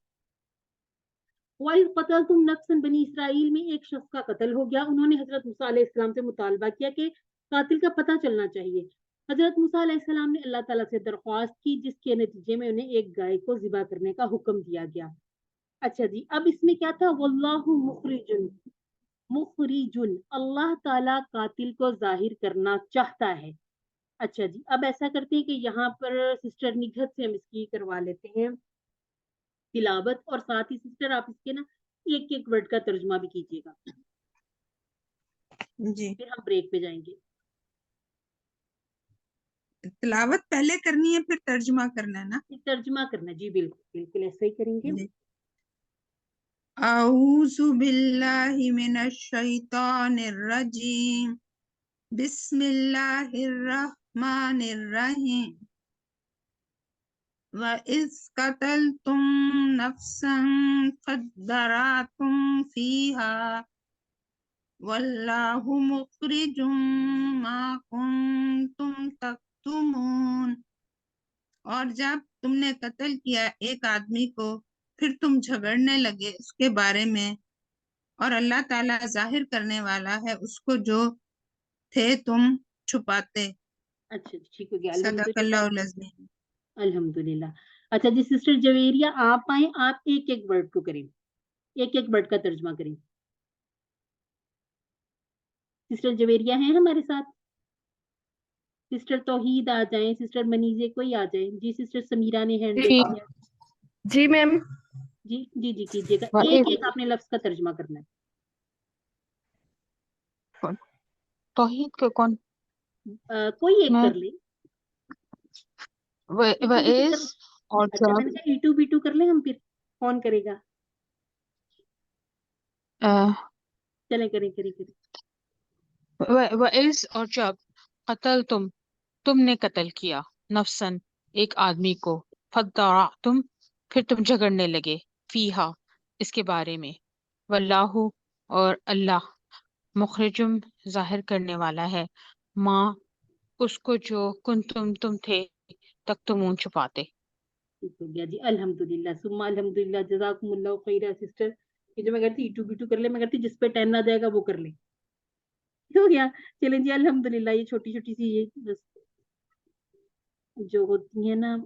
वाइज कतल तुम नफ्सन, बनी इसराइल में एक शख्स का कत्ल हो गया, उन्होंने हजरत मूसा अलैहिस्सलाम से मुतालबा किया कि कातिल का पता चलना चाहिए। हजरत मूसा अलैहिस्सलाम ने अल्लाह ताला से दरख्वास्त की जिसके नतीजे में उन्हें एक गाय को ज़िबा करने का हुक्म दिया गया। अच्छा जी, अब इसमें क्या था, वल्लाहु मुखरिजुन, मुखरिजुन, अल्लाह ताला कातिल को जाहिर करना चाहता है। अच्छा जी, अब ऐसा करते हैं कि यहाँ पर सिस्टर निघत से हम इसकी करवा लेते हैं तिलावत, और साथ ही सिस्टर आप इसके ना एक एक वर्ड का तर्जुमा भी कीजिएगा। جی پھر ہم بریک پہ جائیں گے. تلاوت پہلے کرنی ہے پھر ترجمہ کرنا ہے نا؟ ترجمہ کرنا. جی بالکل بالکل ایسا ہی کریں گے. جی. اعوذ باللہ من الشیطان الرجیم بسم اللہ الرحمن الرحیم وَإِذْ قَتَلْتُمْ نَفْسًا فَادَّرَأْتُمْ فِيهَا وَاللَّهُ مُخْرِجٌ مَا كُنْتُمْ تَكْتُمُونَ. اور جب تم نے قتل کیا ایک آدمی کو پھر تم جھگڑنے لگے اس کے بارے میں، اور اللہ تعالیٰ ظاہر کرنے والا ہے اس کو جو تھے تم چھپاتے. اچھا ٹھیک ہو گیا. صدق الحمدللہ. اللہ العظیم. الحمدللہ. اچھا جی سسٹر جویریہ آپ آئیں, آپ ایک ایک ورڈ کو کریں, ایک ایک ورڈ کا ترجمہ کریں. سسٹر جویریہ ہیں ہمارے ساتھ؟ سسٹر توحید آ جائیں, سسٹر منیزے کوئی آ جائیں. جی سسٹر سمیرہ نے ہینڈ ریز کیا. جی میم. جی جی جی کیجیے گا. ایک وَإِذْ ایک آپ نے لفظ کا ترجمہ کرنا ہے. توحید کے کون کوئی ایک میں کر لیں. ایٹو بیٹو وَإِذْ کر. اور اچھا میں جب نے کہا ایٹو بیٹو کر لیں ہم, پھر کون کرے گا؟ چلیں کریں کریں کریں. وَإِذْ اور جب قتل تم نے قتل کیا نفسن ایک آدمی کو فَادَّرَأْتُمْ پھر تم جھگڑنے لگے فیہا اس کے بارے میں واللہ اور اللہ مخرجم ظاہر کرنے والا ہے ماں اس کو جو تم تھے تکتمون چھپاتے. ٹھیک ہو گیا جی. الحمدللہ ثم الحمدللہ. جزاکم اللہ خیرا سسٹر. یہ جو میں کرتی ایٹو بیٹو کر لیں, میں کرتی جس پہ 10 آ جائے گا وہ کر لیں. ہو گیا. چلیں جی الحمدللہ. یہ چھوٹی چھوٹی سی یہ بس جو ہوتی ہیں نا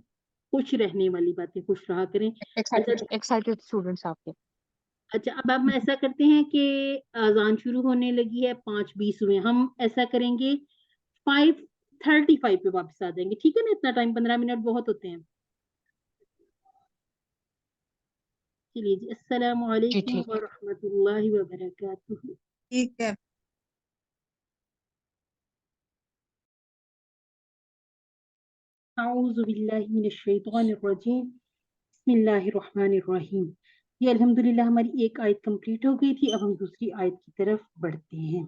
خوش رہنے والی باتیں, خوش رہا کریں. اچھا ایکسائٹیڈ اسٹوڈنٹس آپ کے. اچھا اب ہم ایسا کرتے ہیں کہ اذان شروع ہونے لگی ہے, 5:20 ہوئے. ہم ایسا کریں گے 5:35 پہ واپس آ جائیں گے. ٹھیک ہے نا؟ اتنا ٹائم 15 منٹ بہت ہوتے ہیں. چلیے جی. السلام جی علیکم ٹھیک ہے. ورحمۃ اللہ وبرکاتہ. ٹھیک ہے. اعوذ باللہ من الشیطان الرجیم. بسم اللہ الرحمن الرحیم. یہ الحمدللہ ہماری ایک آیت کمپلیٹ ہو گئی تھی. اب ہم دوسری آیت کی طرف بڑھتے ہیں.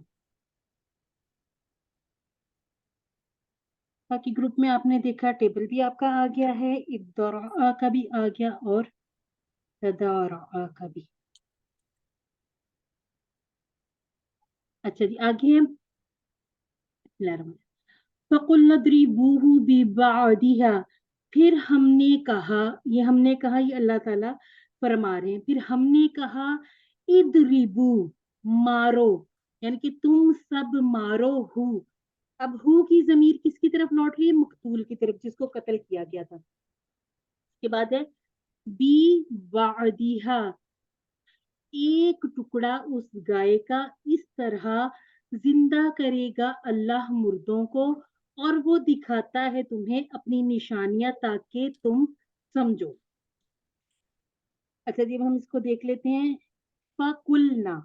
باقی گروپ میں آپ نے دیکھا ٹیبل بھی آپ کا آ گیا ہے, ابدارا کا بھی آ گیا اور تدارا کا بھی. اچھا جی آگے ہم فَقُلْنَا اضْرِبُوهُ بِبَعْضِهَا. پھر ہم نے کہا, یہ ہم نے کہا یہ اللہ تعالیٰ فرما رہے ہیں, پھر ہم نے کہا اضربو مارو, یعنی کہ تم سب مارو ہو. اب ہو کی ضمیر کس کی طرف لوٹ رہی ہے؟ مقتول کی طرف, جس کو قتل کیا گیا تھا. اس کے بعد ہے بی بعدیہا, ایک ٹکڑا اس گائے کا اس طرح زندہ کرے گا اللہ مردوں کو, اور وہ دکھاتا ہے تمہیں اپنی نشانیاں تاکہ تم سمجھو. اچھا جی ہم اس کو دیکھ لیتے ہیں. فَقُلْنَا,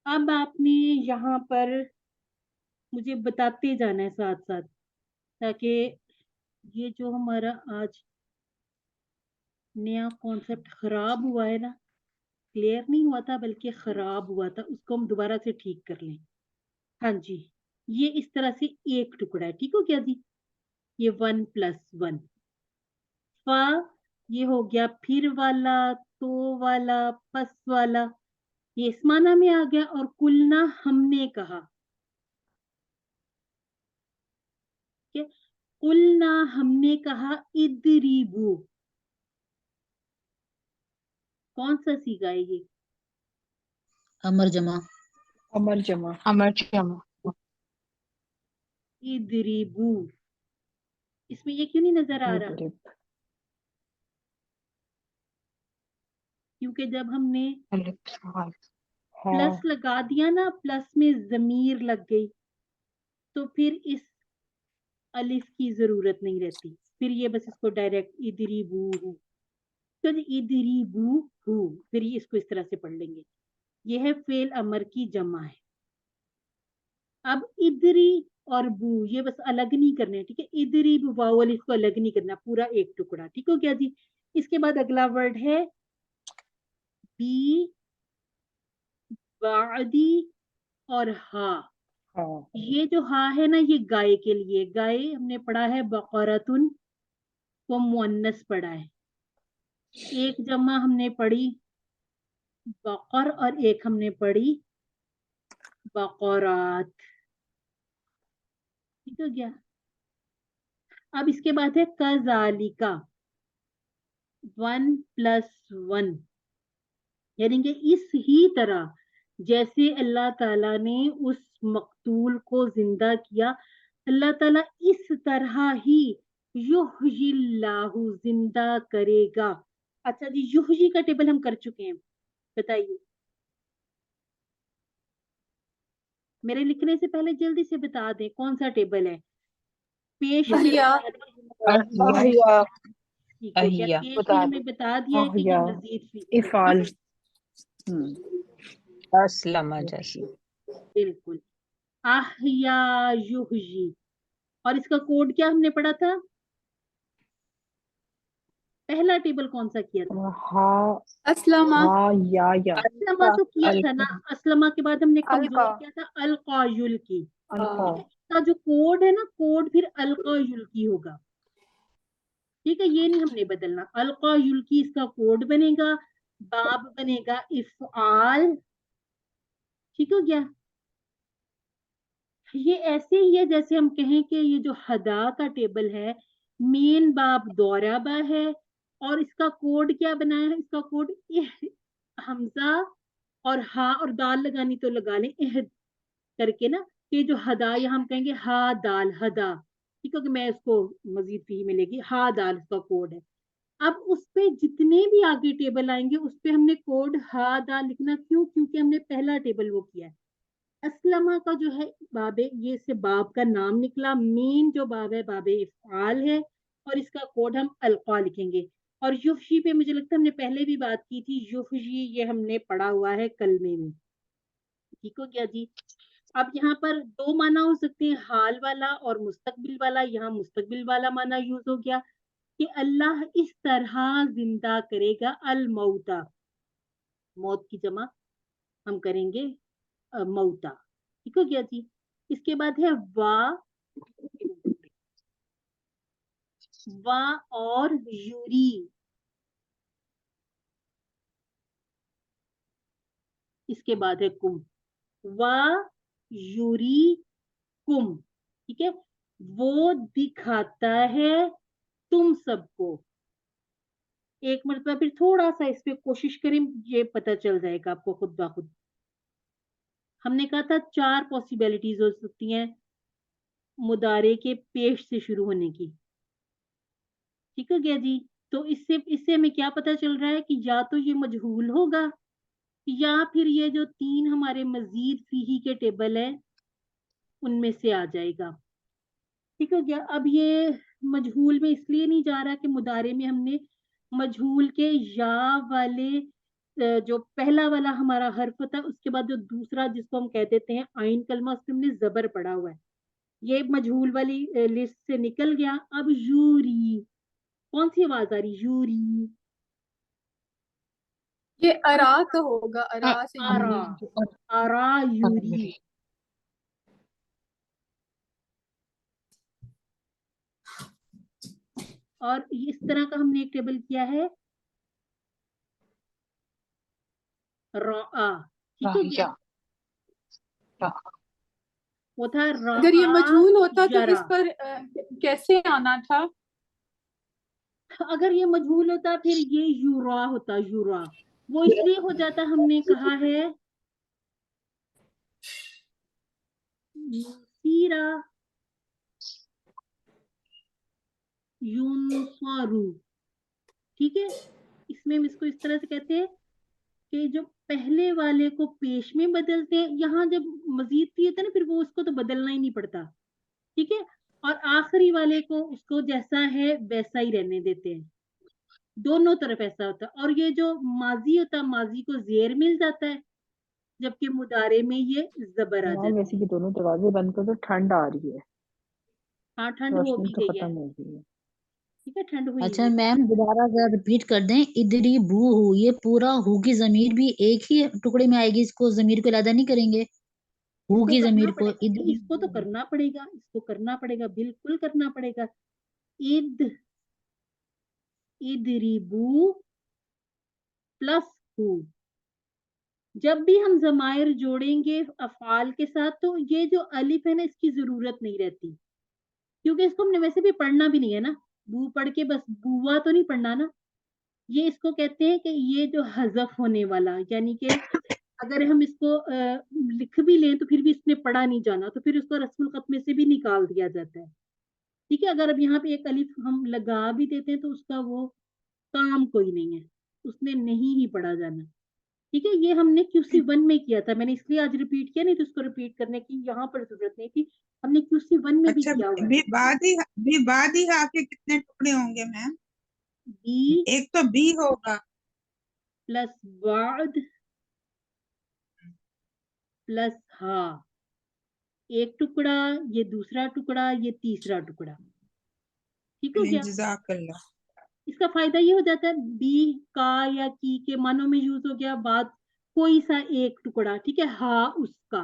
اب آپ نے یہاں پر مجھے بتاتے جانا ہے ساتھ ساتھ, تاکہ یہ جو ہمارا آج نیا کانسیپٹ خراب ہوا ہے نا, کلیئر نہیں ہوا تھا بلکہ خراب ہوا تھا, اس کو ہم دوبارہ سے ٹھیک کر لیں. ہاں جی یہ اس طرح سے ایک ٹکڑا ہے. ٹھیک ہو گیا جی. یہ 1+1. فا یہ ہو گیا پھر والا, تو والا, پس والا, یہ اس معنی میں آ گیا. اور کلنا ہم نے کہا, قلنا ہم نے کہا ادریبو, کون سا سیگا ہے یہ؟ امر جمع. امر جمع. امر جمع. ادریبو, اس میں یہ کیوں نہیں نظر آ رہا؟ اضرب. کیونکہ جب ہم نے ہاں. پلس لگا دیا نا, پلس میں ضمیر لگ گئی, تو پھر اس الف کی ضرورت نہیں رہتی. پھر یہ بس اس کو ڈائریکٹ ادریبو ہو, تو ادریبو ہو, پھر اس کو اس طرح سے پڑھ لیں گے. یہ ہے فعل امر کی جمع ہے. अब इदरी और बू ये बस अलग नहीं करने, ठीक है, इदरी वावल इसको अलग नहीं करना, पूरा एक टुकड़ा, ठीक हो गया जी। इसके बाद अगला वर्ड है बी बादी और हा। हाँ ये जो हा है ना, ये गाय के लिए, गाय हमने पढ़ा है बकरतुन को मुअन्नस पढ़ा है, एक जमा हमने पढ़ी बकर और एक हमने पढ़ी बकरात, ठीक हो गया। अब इसके बाद है कजालिका 1+1, यानी कि इस ही तरह जैसे अल्लाह ताला ने उस मकतूल को जिंदा किया, अल्लाह ताला इस तरह ही युहयिल्लाहु जिंदा करेगा। अच्छा जी, युहयी का टेबल हम कर चुके हैं, बताइए मेरे लिखने से पहले जल्दी से बता दें कौन सा टेबल है। पेश हमें अहिया बता दिया, अहिया ठीक हो गया, अहिया पेश में हमें बता दिया है कि ये अहिया मजीद फीचर है, इफाल अस्लमा जैसी। बिल्कुल। अहिया युहयी, और इसका कोड क्या हमने पढ़ा था, पहला टेबल कौन सा किया था, हा अस्लमा हा या अस्लमा तो किया था ना, अस्लमा के बाद हमने अलका कमजोर किया था अलकायुल की, अल्का ठीक है, इसका जो कोड है ना, कोड फिर अलकायुल की होगा, ठीक है, ये नहीं हमने बदलना, अलकायुल की इसका कोड बनेगा, बाब बनेगा इफ़आल, ठीक हो गया। ये ऐसे ही है जैसे हम कहें कि ये जो हदा का टेबल है, मेन बाब दौराबा है, और इसका कोड क्या बनाया है, इसका कोड हमजा और हा और दाल लगानी तो लगा लें एहद करके ना, कि जो हदा यहाँ हम कहेंगे हा दाल हदा, ठीक है, कि मैं इसको मजीद फी मिलेगी, हा दाल इसका कोड है। अब उस पे जितने भी आगे टेबल आएंगे उस पे हमने कोड हा दाल लिखना, क्यों, क्योंकि हमने पहला टेबल वो किया है। अस्लमा का जो है बाब है, ये से बाब का नाम निकला, मेन जो बाब है बाब इफ़आल है, और इसका कोड हम अलका लिखेंगे। और युफशी पे मुझे लगता है हमने पहले भी बात की थी, युफशी ये हमने पढ़ा हुआ है कलमे में, ठीक हो गया जी। अब यहाँ पर दो माना हो सकते हैं, हाल वाला और मुस्तकबिल वाला, यहाँ मुस्तकबिल वाला माना यूज हो गया कि अल्लाह इस तरह जिंदा करेगा अल मौता, मौत की जमा हम करेंगे मौता, ठीक हो गया जी। इसके बाद है वा और यूरी, इसके बाद है कुम, वा यूरी कुम, ठीक है, वो दिखाता है तुम सबको। एक मरतबा फिर थोड़ा सा इस पे कोशिश करें, ये पता चल जाएगा आपको खुद ब खुद। हमने कहा था 4 पॉसिबिलिटीज हो सकती हैं मुदारे के पेश से शुरू होने की, ठीक हो गया जी। तो इससे हमें क्या पता चल रहा है कि या तो ये मजहूल होगा, या फिर ये जो 3 हमारे मजीद फीही के टेबल है उनमें से आ जाएगा, ठीक हो गया। अब ये मजहूल में इसलिए नहीं जा रहा कि मुदारे में हमने मजहूल के या वाले जो पहला वाला हमारा हर्फ होता है, उसके बाद जो दूसरा जिसको हम कह देते हैं आइन कलमा, उसमें हमने जबर पड़ा हुआ है, ये मजहूल वाली लिस्ट से निकल गया। अब यूरी, कौन सी आवाज आ रही, यूरी, ये अरा तो होगा, अरा से आरा, यूरी। आरा यूरी, और इस तरह का हमने एक टेबल किया है रा, ठीक हो गया, वो था अगर ये रा मजहूल होता तो यरा, इस पर कैसे आना था? अगर ये मजहूल होता फिर ये यूरा होता, यूरा, वो इसलिए हो जाता, हमने कहा है यूसीरा यूनसारू, ठीक है, इसमें हम इसको इस तरह से कहते हैं कि जो पहले वाले को पेश में बदलते हैं, यहाँ जब मजीद भी होता है ना फिर वो उसको तो बदलना ही नहीं पड़ता, ठीक है, और आखिरी वाले को उसको जैसा है वैसा ही रहने देते हैं, दोनों तरफ ऐसा होता है। और ये जो माजी होता है, माजी को जेर मिल जाता है, جبکہ مضارع میں یہ زبر آ ہاں جاتی ویسے ہے. کہ دونوں دروازے بند کر دو، ٹھنڈ آ رہی ہے، ہاں ٹھنڈ ہو روشنی بھی تو گئی ہے. ختم ہو گئی ہے۔ ٹھیک ہے ٹھنڈ ہوئی اچھا ہوئی. میم دوبارہ ذرا ریپیٹ کر دیں، ادری بو ہو، یہ پورا ہو کی ضمیر بھی ایک ہی ٹکڑے میں آئے گی، اس کو ضمیر کو علیحدہ نہیں کریں گے؟ اس ہو کو کی کرنا ضمیر کو پڑے گا، ادری اس کو تو بو، کرنا پڑے گا، اس کو کرنا پڑے گا، بالکل کرنا پڑے گا. ادریبو پلس ہو. جب بھی ہم ضمائر جوڑیں گے افعال کے ساتھ تو یہ جو الف ہے نا اس کی ضرورت نہیں رہتی، کیونکہ اس کو ہم نے ویسے بھی پڑھنا بھی نہیں ہے نا، بو پڑھ کے بس بوا تو نہیں پڑھنا نا. یہ اس کو کہتے ہیں کہ یہ جو حذف ہونے والا، یعنی کہ اگر ہم اس کو لکھ بھی لیں تو پھر بھی اس نے پڑھا نہیں جانا، تو پھر اس کو رسم الخط میں سے بھی نکال دیا جاتا ہے. ٹھیک ہے، اگر اب یہاں پہ ایک الف ہم لگا بھی دیتے ہیں تو اس کا وہ کام کوئی نہیں ہے، اس نے نہیں ہی پڑھا جانا. ٹھیک ہے، یہ ہم نے QC1 میں کیا تھا، میں نے اس لیے آج ریپیٹ کیا، نہیں تو اس کو ریپیٹ کرنے کی یہاں پر ضرورت نہیں تھی، ہم نے QC1 میں بھی اچھا کیا ہوا ہے. بعد ہی ہا کے کتنے ٹکڑے ہوں گے میم؟ بی ایک تو بی ہوگا پلس بعد پلس ہا، ایک ٹکڑا، یہ دوسرا ٹکڑا، یہ تیسرا ٹکڑا. ٹھیک ہو گیا. جزاک اللہ. اس کا فائدہ یہ ہو جاتا ہے بی کا یا کی کے معنوں میں یوز ہو گیا، بعد کوئی سا ایک ٹکڑا. ٹھیک ہے، ہا اس کا.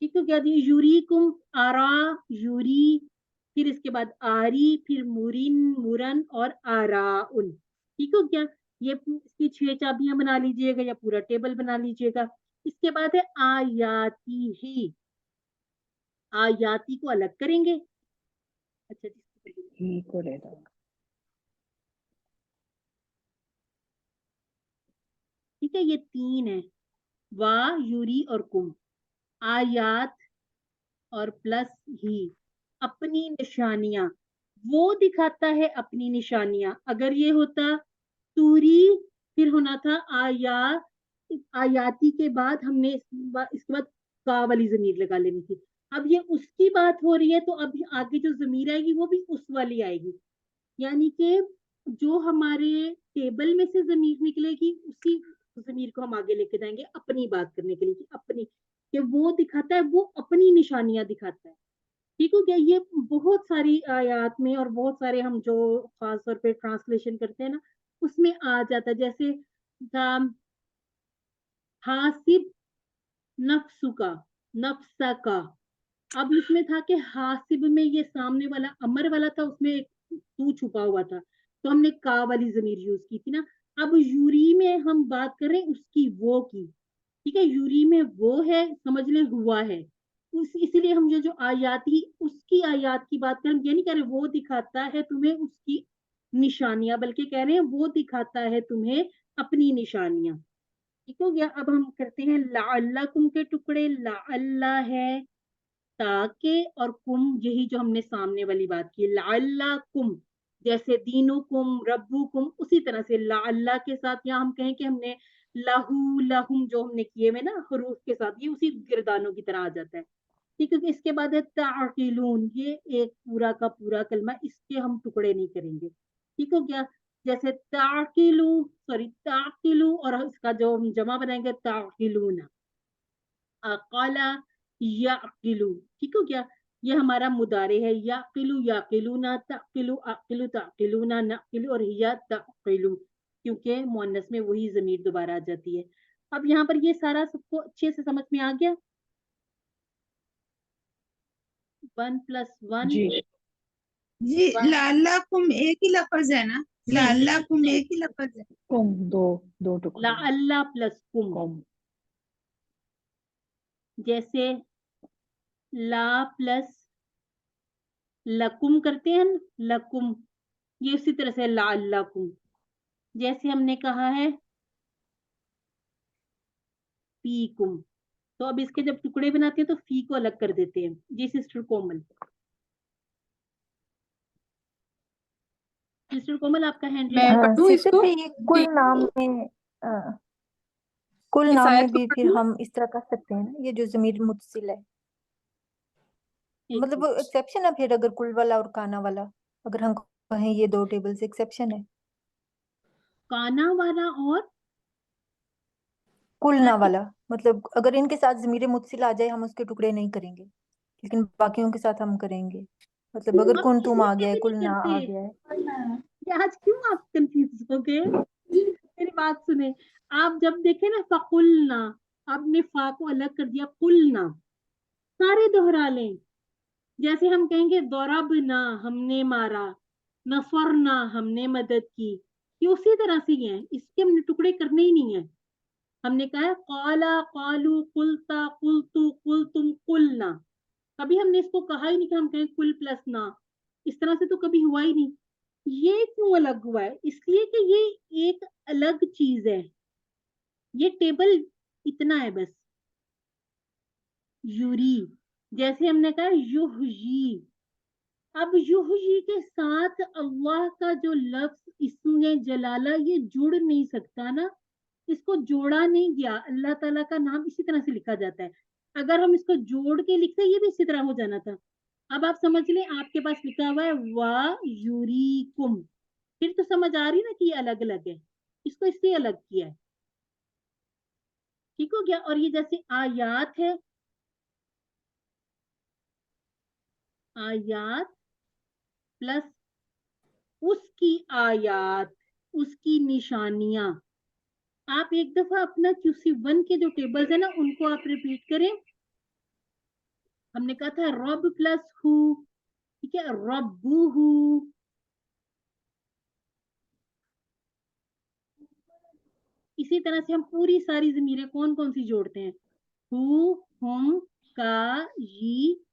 ٹھیک ہو گیا جی. یوری کم آرا یوری، پھر اس کے بعد آری، پھر مورن مورن اور آراؤن. ٹھیک ہو گیا. یہ اس کی 6 چابیاں بنا لیجئے گا یا پورا ٹیبل بنا لیجئے گا. اس کے بعد ہے آیاتی ہی. آیاتی کو الگ کریں گے. اچھا جی ہی کو لے دو. ٹھیک ہے، یہ 3 ہے، وا یوری اور کم. آیات اور پلس ہی، اپنی نشانیاں، وہ دکھاتا ہے اپنی نشانیاں. اگر یہ ہوتا توری، پھر ہونا تھا آیاتی کے بعد ہم نے اس کے بعد کا والی ضمیر لگا لینی تھی. اب یہ اس کی بات ہو رہی ہے تو اب آگے جو ضمیر آئے گی وہ بھی اس والی آئے گی، یعنی کہ جو ہمارے ٹیبل میں سے ضمیر نکلے گی اسی ضمیر کو ہم آگے لے کے جائیں گے اپنی بات کرنے کے لیے، اپنی، کہ وہ دکھاتا ہے، وہ اپنی نشانیاں دکھاتا ہے. ٹھیک ہو گیا. یہ بہت ساری آیات میں اور بہت سارے ہم جو خاص طور پہ ٹرانسلیشن کرتے ہیں نا اس میں آ جاتا ہے، جیسے حاسب نفسو کا، نفسا کا. اب اس میں تھا کہ حاسب میں یہ سامنے والا امر والا تھا، اس میں ایک تو چھپا ہوا تھا تو ہم نے کا والی ضمیر یوز کی تھی نا. اب یوری میں ہم بات کر رہے ہیں اس کی، وہ کی. ٹھیک ہے، یوری میں وہ ہے، سمجھ لیں ہوا ہے. اسی لیے ہم جو آیاتی اس کی آیات کی بات کریں، یہ نہیں کہہ رہے وہ دکھاتا ہے تمہیں اس کی نشانیاں، بلکہ کہہ رہے ہیں وہ دکھاتا ہے تمہیں اپنی نشانیاں. ٹھیک ہو گیا. اب ہم کرتے ہیں لعلکم کے ٹکڑے. لعلہ ہے تاکہ، اور کم یہی جو ہم نے سامنے والی بات کی لعلکم، جیسے دینکم ربکم، اسی طرح سے لعلہ کے ساتھ، یا ہم کہیں کہ ہم نے لہو لہم جو ہم نے کیے میں نا حروف کے ساتھ، یہ اسی گردانوں کی طرح آ جاتا ہے. ٹھیک ہے. اس کے بعد ہے تعقلون، یہ ایک پورا کا پورا کلمہ، اس کے ہم ٹکڑے نہیں کریں گے. ٹھیک ہو گیا. جیسے تعقلو اور اس کا جو ہم جمع بنائیں گے تعقلون. اقلا یعقلو. ٹھیک ہو گیا. یہ ہمارا مضارع ہے. یعقلو یعقلونا، تعقلو عقلو تعقلونا، نعقلو اور ہی تعقلو، کیونکہ مؤنث میں وہی ضمیر دوبارہ آ جاتی ہے. اب یہاں پر یہ سارا سب کو اچھے سے سمجھ میں آ گیا. 1 + 1 جی جی لعلکم ایک ہی لفظ ہے نا؟ لعلکم ایک ہی لفظ ہے. کم دو ٹکڑے ہیں. لعلہ پلس کم، کم جیسے لا پلس لکم کرتے ہیں نا، لکم، یہ اسی طرح سے لعلکم. جیسے ہم نے کہا ہے فیکم، تو اب اس کے جب ٹکڑے بناتے ہیں تو فی کو الگ کر دیتے ہیں. جی سسٹر کومل، سسٹر کومل آپ کا ہینڈ ریز میں ہے. پڑھوں اس سسٹر کو؟ پہ یہ کل جی نام میں کل اس نام میں آیت کو بھی پھر پڑھوں. ہم اس طرح کر سکتے ہیں نا، یہ جو ضمیر متصل ہے، ایک مطلب منٹ. ایکسیپشن ہے پھر اگر کل والا اور کانا والا، اگر ہم کہیں یہ دو ٹیبلز ایکسیپشن ہے. کانا والا اور कुलना वाला मतलब अगर इनके साथ ज़मीर मुत्सिल आ जाए हम उसके टुकड़े नहीं करेंगे, लेकिन बाकियों के साथ हम करेंगे। मतलब अगर आप कुंतुम आ इसलिए गया है, कैसे नहीं कुलना आ करते गया है। कि आज क्यों आप कंफ्यूज हो गए? मेरी बात सुने, आप जब देखे ना फकुलना, आपने फा को अलग कर दिया, कुलना सारे दोहरा लें। जैसे हम कहेंगे दौरबना हमने मारा, नफरना हमने मदद की, ये उसी तरह से ही है, इसके हमने टुकड़े करने ही नहीं है। हमने कहा है काला कालू कुलता कुलतु कुलतुम कुलना, कभी हमने इसको कहा ही नहीं कि हम कहें कुल प्लस ना, इस तरह से तो कभी हुआ ही नहीं। ये क्यों अलग हुआ है? इसलिए कि ये एक अलग चीज है, ये टेबल इतना है बस। यूरी, जैसे हमने कहा युहजी, अब युहजी के साथ अल्लाह का जो लफ्ज इसमें जलाला ये जुड़ नहीं सकता ना, इसको जोड़ा नहीं गया। अल्लाह ताला का नाम इसी तरह से लिखा जाता है, अगर हम इसको जोड़ के लिखते ये भी इसी तरह हो जाना था। अब आप समझ लें, आपके पास लिखा हुआ है वा यूरीकुम, फिर तो समझ आ रही ना कि ये अलग अलग है, इसको इससे अलग किया है। ठीक हो गया? और ये जैसे आयात है, आयात प्लस उसकी आयात, उसकी निशानियां। आप एक दफा अपना QC1 के जो टेबल्स है ना उनको आप रिपीट करें। हमने कहा था रब प्लस हु, ठीक है, रब्बुहु। इसी तरह से हम पूरी सारी ज़मीरें कौन कौन सी जोड़ते हैं, हु, हुम, का, यी,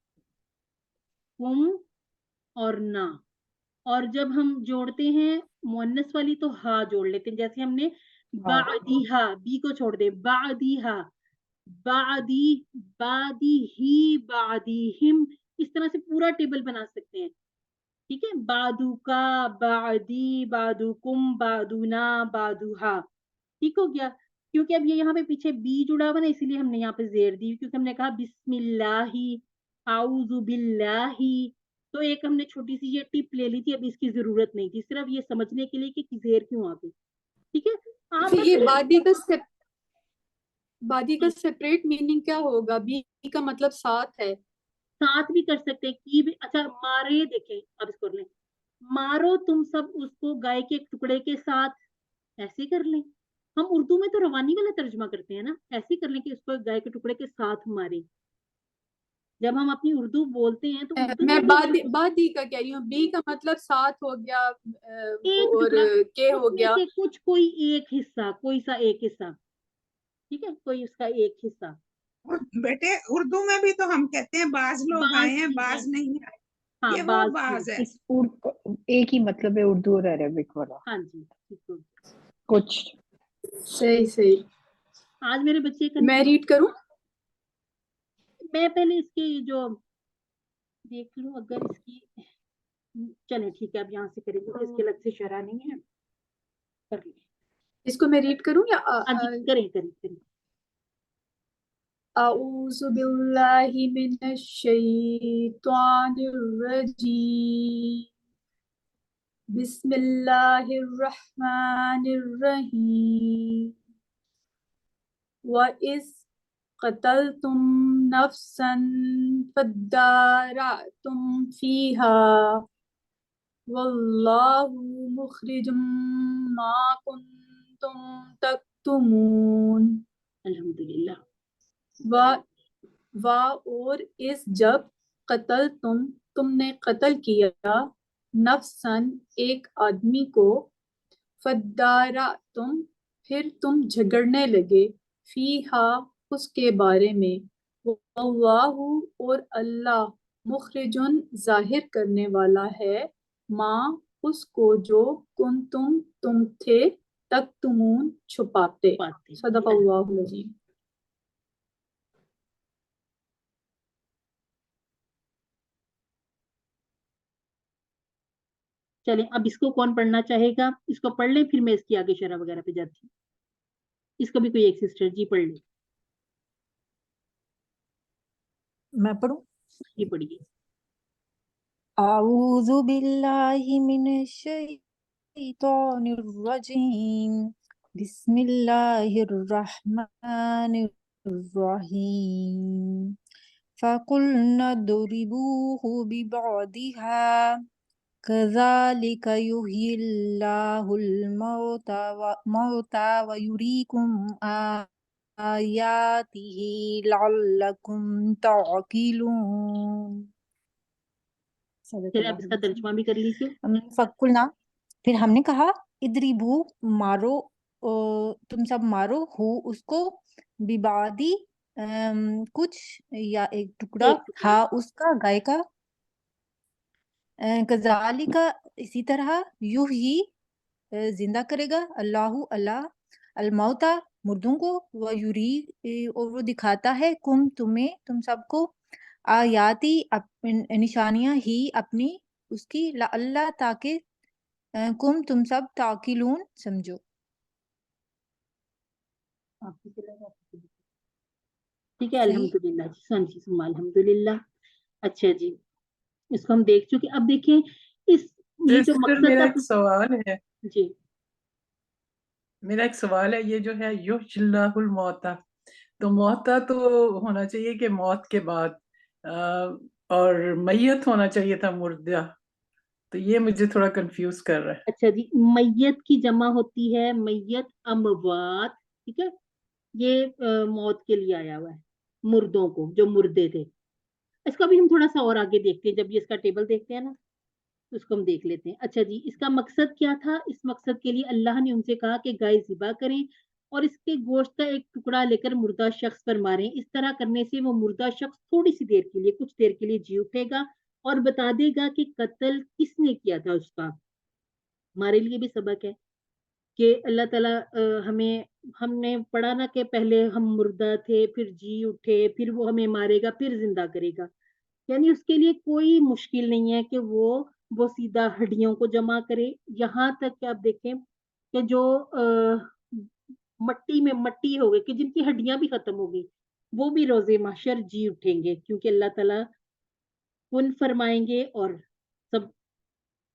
हुम और ना। और जब हम जोड़ते हैं मुअन्नस वाली तो हा जोड़ लेते हैं, जैसे हमने बादीहा, बी को छोड़ दे, बादीहा, बादी, बादी ही, बादी हिम, इस तरह से पूरा टेबल बना सकते हैं। ठीक है, बादुका, बादी, बादुकुम, बादुना, बादुहा। ठीक हो गया? क्योंकि अब ये यहाँ पे पीछे बी जुड़ा हुआ ना, इसीलिए हमने यहाँ पे जेर दी, क्योंकि हमने कहा बिस्मिल्लाही, आऊज़ु बिल्लाही, तो एक हमने छोटी सी ये टिप ले ली थी, अब इसकी जरूरत नहीं थी, सिर्फ ये समझने के लिए कि जेर क्यों आ गई। ठीक है, आप तो ये बस बादी का सेपरेट मीनिंग क्या होगा? बी का मतलब साथ है। साथ भी कर सकते हैं की भी। अच्छा, मारे, देखें अब इसको लें, मारो तुम सब उसको गाय के एक टुकड़े के साथ, ऐसे कर लें। हम उर्दू में तो रवानी वाला तर्जुमा करते हैं ना, ऐसे कर लें कि उसको गाय के टुकड़े के साथ मारे। जब हम अपनी उर्दू बोलते हैं तो उर्दू मैं में बादी का कह रही हूँ, बी का मतलब साथ हो गया एक और टुकड़ा, के हो उसमें गया। से कुछ कोई एक हिस्सा, कोई सा एक हिस्सा, ठीक है, कोई उसका एक हिस्सा। बेटे उर्दू में भी तो हम कहते हैं बाज लोग आए हैं, बाज नहीं आए, हाँ, ये वो बाज बाज है। इस एक ही मतलब है उर्दू और अरबिक वाला। हाँ जी, ठीक। कुछ सही। आज मेरे बच्चे मैं रीड करूं? मैं पहले इसकी जो देख लूं, अगर इसकी चले ठीक है, अब यहाँ से करेंगे तो इसके अलग से शरह नहीं है, कर ले। इसको मैं रीड करूं या हाँ जी, करें। अऊज़ु बिल्लाहि मिनश शैतानिर रजीम, बिस्मिल्लाहिर रहमानिर रहीम, व इस क़तलतुम नफ्सन फद्दारअतुम फीहा वल्लाहु मुखरिजुम मा कुंतुम तक्तुमून। अल्हम्दुलिल्लाह। और इस जब कतल तुमने कत्ल किया, नफ्सन एक आदमी को, फद्दारा फिर तुम झगड़ने लगे, फीहा उसके बारे में, वल्लाहु और अल्लाह, मुखरिजुन जाहिर करने वाला है, माँ उसको जो तुम थे, तक्तुमून छुपाते। सदक़ल्लाहुल अज़ीम। चलें, अब इसको कौन पढ़ना चाहेगा? इसको पढ़ ले, फिर मैं इसकी आगे शरह वगैरह पे जाती हूँ। इसको भी कोई एक सिस्टर जी पढ़ ले। मैं पढ़ूं? ये पढ़िए। आऊज़ु बिल्लाहि मिनश शैतानिर रजीम, بسم الله الرحمن الرحيم فقلنا اضربوه ببعضها كذلك يحيي الله الموتى ويريكم آياته لعلكم تعقلون. صدق चलिए اللہ आप इसका العظیم. तर्जुमा भी कर लीजिए. فقلنا پھر ہم نے کہا ادریبو مارو تم سب مارو ہو اس کو ببادی کچھ یا ایک ٹکڑا ایک ٹکڑا ہا اس کا گائے کا کذالک اسی طرح یحیی زندہ کرے گا اللہ الموتا مردوں کو ویری اور وہ دکھاتا ہے تمہیں تم سب کو آیاتی نشانیاں ہی اپنی اس کی اللہ تاکہ تم سب تعقلون سمجھو. ٹھیک ہے. صحیح. الحمدللہ جی. جی ثم الحمدللہ. اچھا جی اس کو ہم دیکھ چکے. اب دیکھیں اس یہ جو سسٹر مقصد میرا تھا. ایک سوال ہے جی یہ جو ہے یحیی اللہ الموتى تو موتا تو ہونا چاہیے کہ موت کے بعد اور میت ہونا چاہیے تھا مردہ. تو یہ مجھے تھوڑا کنفیوز کر رہا ہے. اچھا جی میت کی جمع ہوتی ہے میت اموات. ٹھیک ہے یہ موت کے لیے آیا ہوا ہے مردوں کو جو مردے تھے. اس کا بھی ہم تھوڑا سا اور آگے دیکھتے ہیں جب یہ اس کا ٹیبل دیکھتے ہیں نا تو اس کو ہم دیکھ لیتے ہیں. اچھا جی اس کا مقصد کیا تھا. اس مقصد کے لیے اللہ نے ان سے کہا کہ گائے ذبح کریں اور اس کے گوشت کا ایک ٹکڑا لے کر مردہ شخص پر ماریں. اس طرح کرنے سے وہ مردہ شخص تھوڑی سی دیر کے لیے کچھ دیر کے لیے جی اٹھے گا اور بتا دے گا کہ قتل کس نے کیا تھا اس کا. ہمارے لیے بھی سبق ہے کہ اللہ تعالیٰ ہم نے پڑھا نا کہ پہلے ہم مردہ تھے پھر جی اٹھے پھر وہ ہمیں مارے گا پھر زندہ کرے گا. یعنی اس کے لیے کوئی مشکل نہیں ہے کہ وہ سیدھا ہڈیوں کو جمع کرے. یہاں تک کہ آپ دیکھیں کہ جو مٹی ہو گئی کہ جن کی ہڈیاں بھی ختم ہو گئی وہ بھی روز محشر جی اٹھیں گے کیونکہ اللہ تعالیٰ کن فرمائیں گے اور سب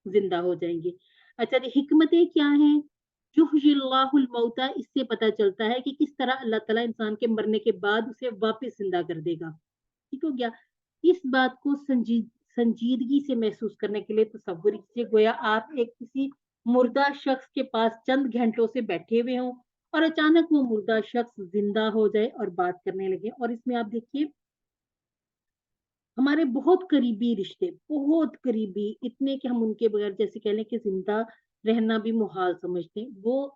زندہ ہو جائیں گے. اچھا جی حکمتیں کیا ہیں. یحیی اللہ الموتى اس سے پتہ چلتا ہے کہ کس طرح اللہ تعالیٰ انسان کے مرنے کے بعد اسے واپس زندہ کر دے گا. ٹھیک ہو گیا. اس بات کو سنجیدگی سے محسوس کرنے کے لیے تصور کیجیے گویا آپ ایک کسی مردہ شخص کے پاس چند گھنٹوں سے بیٹھے ہوئے ہوں اور اچانک وہ مردہ شخص زندہ ہو جائے اور بات کرنے لگے. اور اس میں آپ دیکھیے ہمارے بہت قریبی رشتے بہت قریبی اتنے کہ ہم ان کے بغیر جیسے کہہ لیں کہ زندہ رہنا بھی محال سمجھتے ہیں. وہ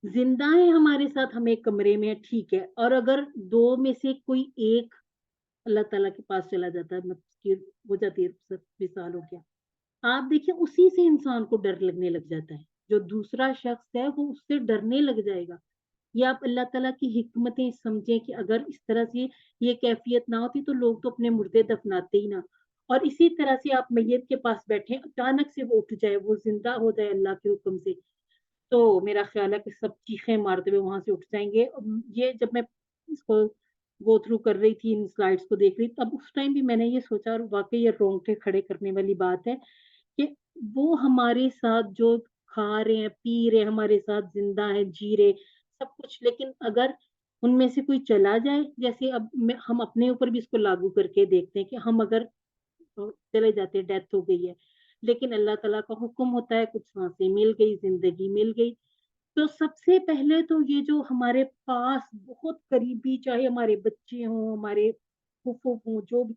زندہ ہیں ہمارے ساتھ ہم ایک کمرے میں ٹھیک ہے اور اگر دو میں سے کوئی ایک اللہ تعالیٰ کے پاس چلا جاتا ہے ہو جاتی ہے 20 سال ہو گیا. آپ دیکھیں اسی سے انسان کو ڈر لگنے لگ جاتا ہے. جو دوسرا شخص ہے وہ اس سے ڈرنے لگ جائے گا. یہ آپ اللہ تعالیٰ کی حکمتیں سمجھیں کہ اگر اس طرح سے یہ کیفیت نہ ہوتی تو لوگ تو اپنے مردے دفناتے ہی نہ. اور اسی طرح سے آپ میت کے پاس بیٹھے اچانک سے وہ اٹھ جائے وہ زندہ ہو جائے اللہ کے حکم سے تو میرا خیال ہے کہ سب چیخیں مارتے ہوئے وہاں سے اٹھ جائیں گے. یہ جب میں اس کو گو تھرو کر رہی تھی ان سلائڈس کو دیکھ رہی تب اس ٹائم بھی میں نے یہ سوچا اور واقعی یہ رونگٹے کھڑے کرنے والی بات ہے کہ وہ ہمارے ساتھ جو کھا رہے ہیں پی رہے ہمارے ساتھ زندہ ہیں جی رہے سب کچھ لیکن اگر ان میں سے کوئی چلا جائے جیسے اب ہم اپنے اوپر بھی اس کو لاگو کر کے دیکھتے ہیں کہ ہم اگر چلے جاتے ڈیتھ ہو گئی ہے لیکن اللہ تعالیٰ کا حکم ہوتا ہے کچھ سانسیں مل گئی زندگی مل گئی تو سب سے پہلے تو یہ جو ہمارے پاس بہت قریبی چاہے ہمارے بچے ہوں ہمارے پھوپھو ہوں جو بھی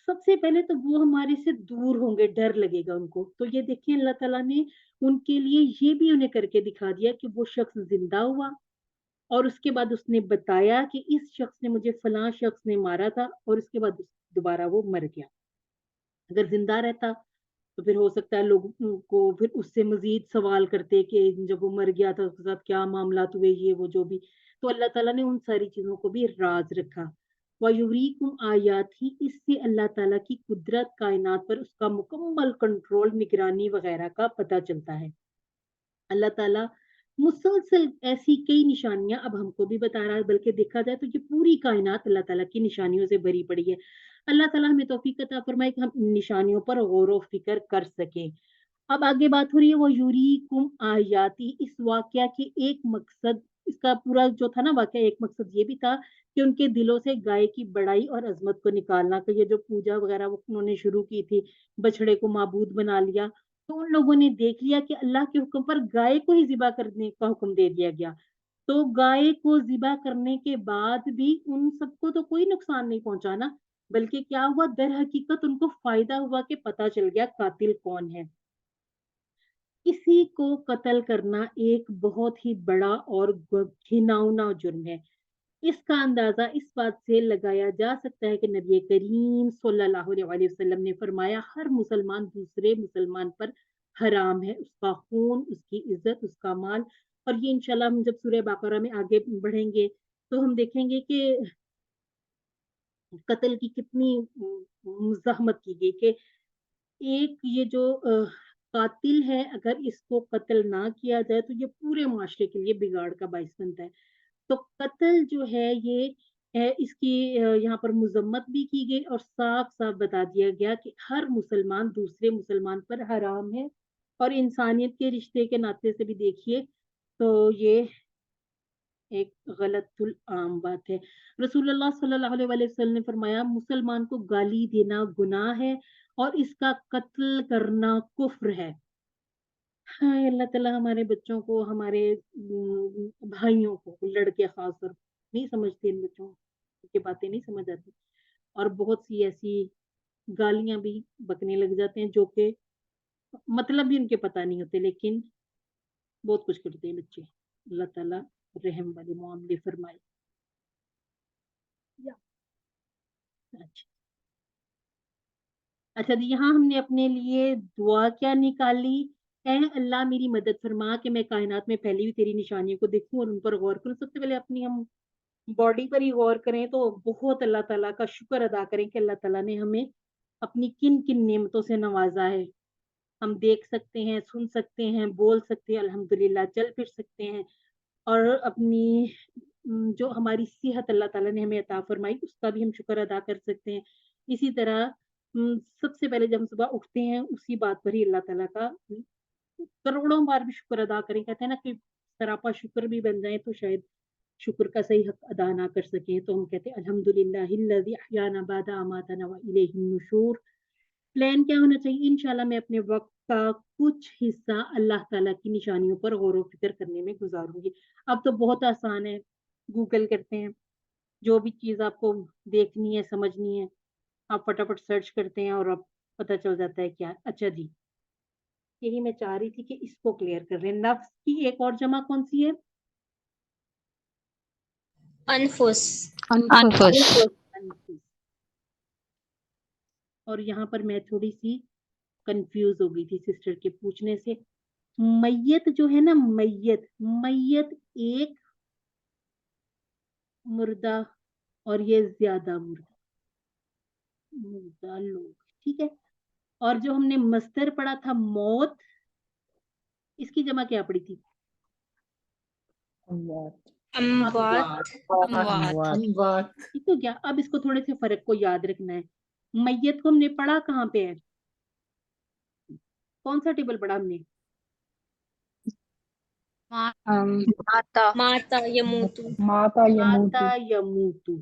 سب سے پہلے تو وہ ہمارے سے دور ہوں گے ڈر لگے گا ان کو. تو یہ دیکھیں اللہ تعالیٰ نے ان کے لیے یہ بھی انہیں کر کے دکھا دیا کہ وہ شخص زندہ ہوا اور اس کے بعد اس نے بتایا کہ اس شخص نے مجھے فلاں شخص نے مارا تھا اور اس کے بعد دوبارہ وہ مر گیا. اگر زندہ رہتا تو پھر ہو سکتا ہے لوگ کو پھر اس سے مزید سوال کرتے کہ جب وہ مر گیا تھا اس کے ساتھ کیا معاملات ہوئے یہ وہ جو بھی. تو اللہ تعالیٰ نے ان ساری چیزوں کو بھی راز رکھا. وَيُرِيكُمْ آیَاتِهِ اس سے اللہ تعالیٰ کی قدرت کائنات پر اس کا مکمل کنٹرول نگرانی وغیرہ کا پتہ چلتا ہے. اللہ تعالیٰ مسلسل ایسی کئی نشانیاں اب ہم کو بھی بتا رہا ہے بلکہ دیکھا جائے تو یہ پوری کائنات اللہ تعالیٰ کی نشانیوں سے بھری پڑی ہے. اللہ تعالیٰ ہمیں توفیق عطا فرمائے کہ ہم ان نشانیوں پر غور و فکر کر سکیں. अब आगे बात हो रही है वो युरीकुम आयाती। इस वाकया के एक मकसद, इसका पूरा जो था ना वाकया, एक मकसद ये भी था कि उनके दिलों से गाय की बड़ाई और अजमत को निकालना, कि ये जो पूजा वगैरह वो उन्होंने शुरू की थी, बछड़े को माबूद बना लिया, तो उन लोगों ने देख लिया कि अल्लाह के हुक्म पर गाय को ही ज़िबा करने का हुक्म दे दिया गया। तो गाय को ज़िबा करने के बाद भी उन सबको तो कोई नुकसान नहीं पहुंचा ना, बल्कि क्या हुआ, दर हकीकत उनको फायदा हुआ कि पता चल गया कातिल कौन है। किसी को कत्ल करना एक बहुत ही बड़ा और घिनौना जुर्म है। इसका अंदाजा इस बात से लगाया जा सकता है कि नबी करीम सल्लल्लाहु अलैहि वसल्लम ने फरमाया, हर मुसलमान दूसरे मुसलमान पर हराम है, उसका खून, उसकी इज्जत, उसका माल। और ये इंशाल्लाह हम जब सूरह बकरा में आगे बढ़ेंगे तो हम देखेंगे कि कत्ल की कितनी मुज़ाहमत की गई, कि एक ये जो कातिल है, अगर इसको कत्ल ना किया जाए तो ये पूरे माशरे के लिए बिगाड़ का बाइस बनता है। तो कत्ल जो है ये इसकी यहाँ पर मजम्मत भी की गई और साफ साफ बता दिया गया कि हर मुसलमान दूसरे मुसलमान पर हराम है। और इंसानियत के रिश्ते के नाते से भी देखिए तो ये एक गलतुल आम बात है। रसूलुल्लाह सल्लल्लाहु अलैहि वसल्लम ने फरमाया, मुसलमान को गाली देना गुनाह है और इसका कत्ल करना कुफ्र है। हाँ, अल्लाह ताला हमारे बच्चों को, हमारे भाइयों को, लड़के खास तौर पे नहीं समझते, इन बच्चों की बातें नहीं समझ आती, और बहुत सी ऐसी गालियां भी बकने लग जाते हैं जो कि मतलब भी उनके पता नहीं होते, लेकिन बहुत कुछ करते हैं बच्चे। अल्लाह ताला रहम वाले मामले फरमाए। अच्छा अच्छा जी, यहाँ हमने अपने लिए दुआ क्या निकाली, ऐ अल्लाह मेरी मदद फरमा कि मैं कायनात में फैली हुई तेरी निशानियों को देखूं और उन पर गौर करूं। सबसे पहले अपनी हम बॉडी पर ही गौर करें तो बहुत अल्लाह ताला का शुक्र अदा करें कि अल्लाह ताला ने हमें अपनी किन किन नेमतों से नवाजा है। हम देख सकते हैं, सुन सकते हैं, बोल सकते हैं, अल्हम्दुलिल्लाह चल फिर सकते हैं, और अपनी जो हमारी सेहत अल्लाह ताला ने हमें अता फरमाई उसका भी हम शुक्र अदा कर सकते हैं। इसी तरह सबसे पहले जब हम सुबह उठते हैं उसी बात पर ही अल्लाह ताला का करोड़ों बार भी शुक्र अदा करें। कहते हैं ना कि सरापा शुक्र भी बन जाए तो शायद शुक्र का सही हक अदा ना कर सके, तो हम कहते हैं अल्हम्दुलिल्लाहिल्लज़ी अहयाना बादा अमाताना व इलैहिन नुशूर। प्लान क्या होना चाहिए, इंशाल्लाह मैं अपने वक्त का कुछ हिस्सा अल्लाह ताला की निशानियों पर गौर व फिक्र करने में गुजारूंगी। अब तो बहुत आसान है, गूगल करते हैं, जो भी चीज आपको देखनी है, समझनी है, आप फटाफट सर्च करते हैं और अब पता चल जाता है क्या। अच्छा जी, यही मैं चाह रही थी कि इसको क्लियर कर रहे हैं। नफ्स की एक और जमा कौन सी है? अनफुस। अनफुस। अनफुस। और यहाँ पर मैं थोड़ी सी कंफ्यूज हो गई थी सिस्टर के पूछने से। मैयत जो है ना, मैयत, मैयत एक मुर्दा और ये ज्यादा मुर्दा, मुर्दा लोग, ठीक है। और जो हमने मस्तर पढ़ा था मौत, इसकी जमा क्या पड़ी थी? अमवात। अमवात। अमवात। अमवात। ठीक हो गया। अब इसको थोड़े से फर्क को याद रखना है। मैयत को हमने पढ़ा कहाँ पे है, कौन सा टेबल पढ़ा हमने? माता यमूतु। माता माता यमूतु।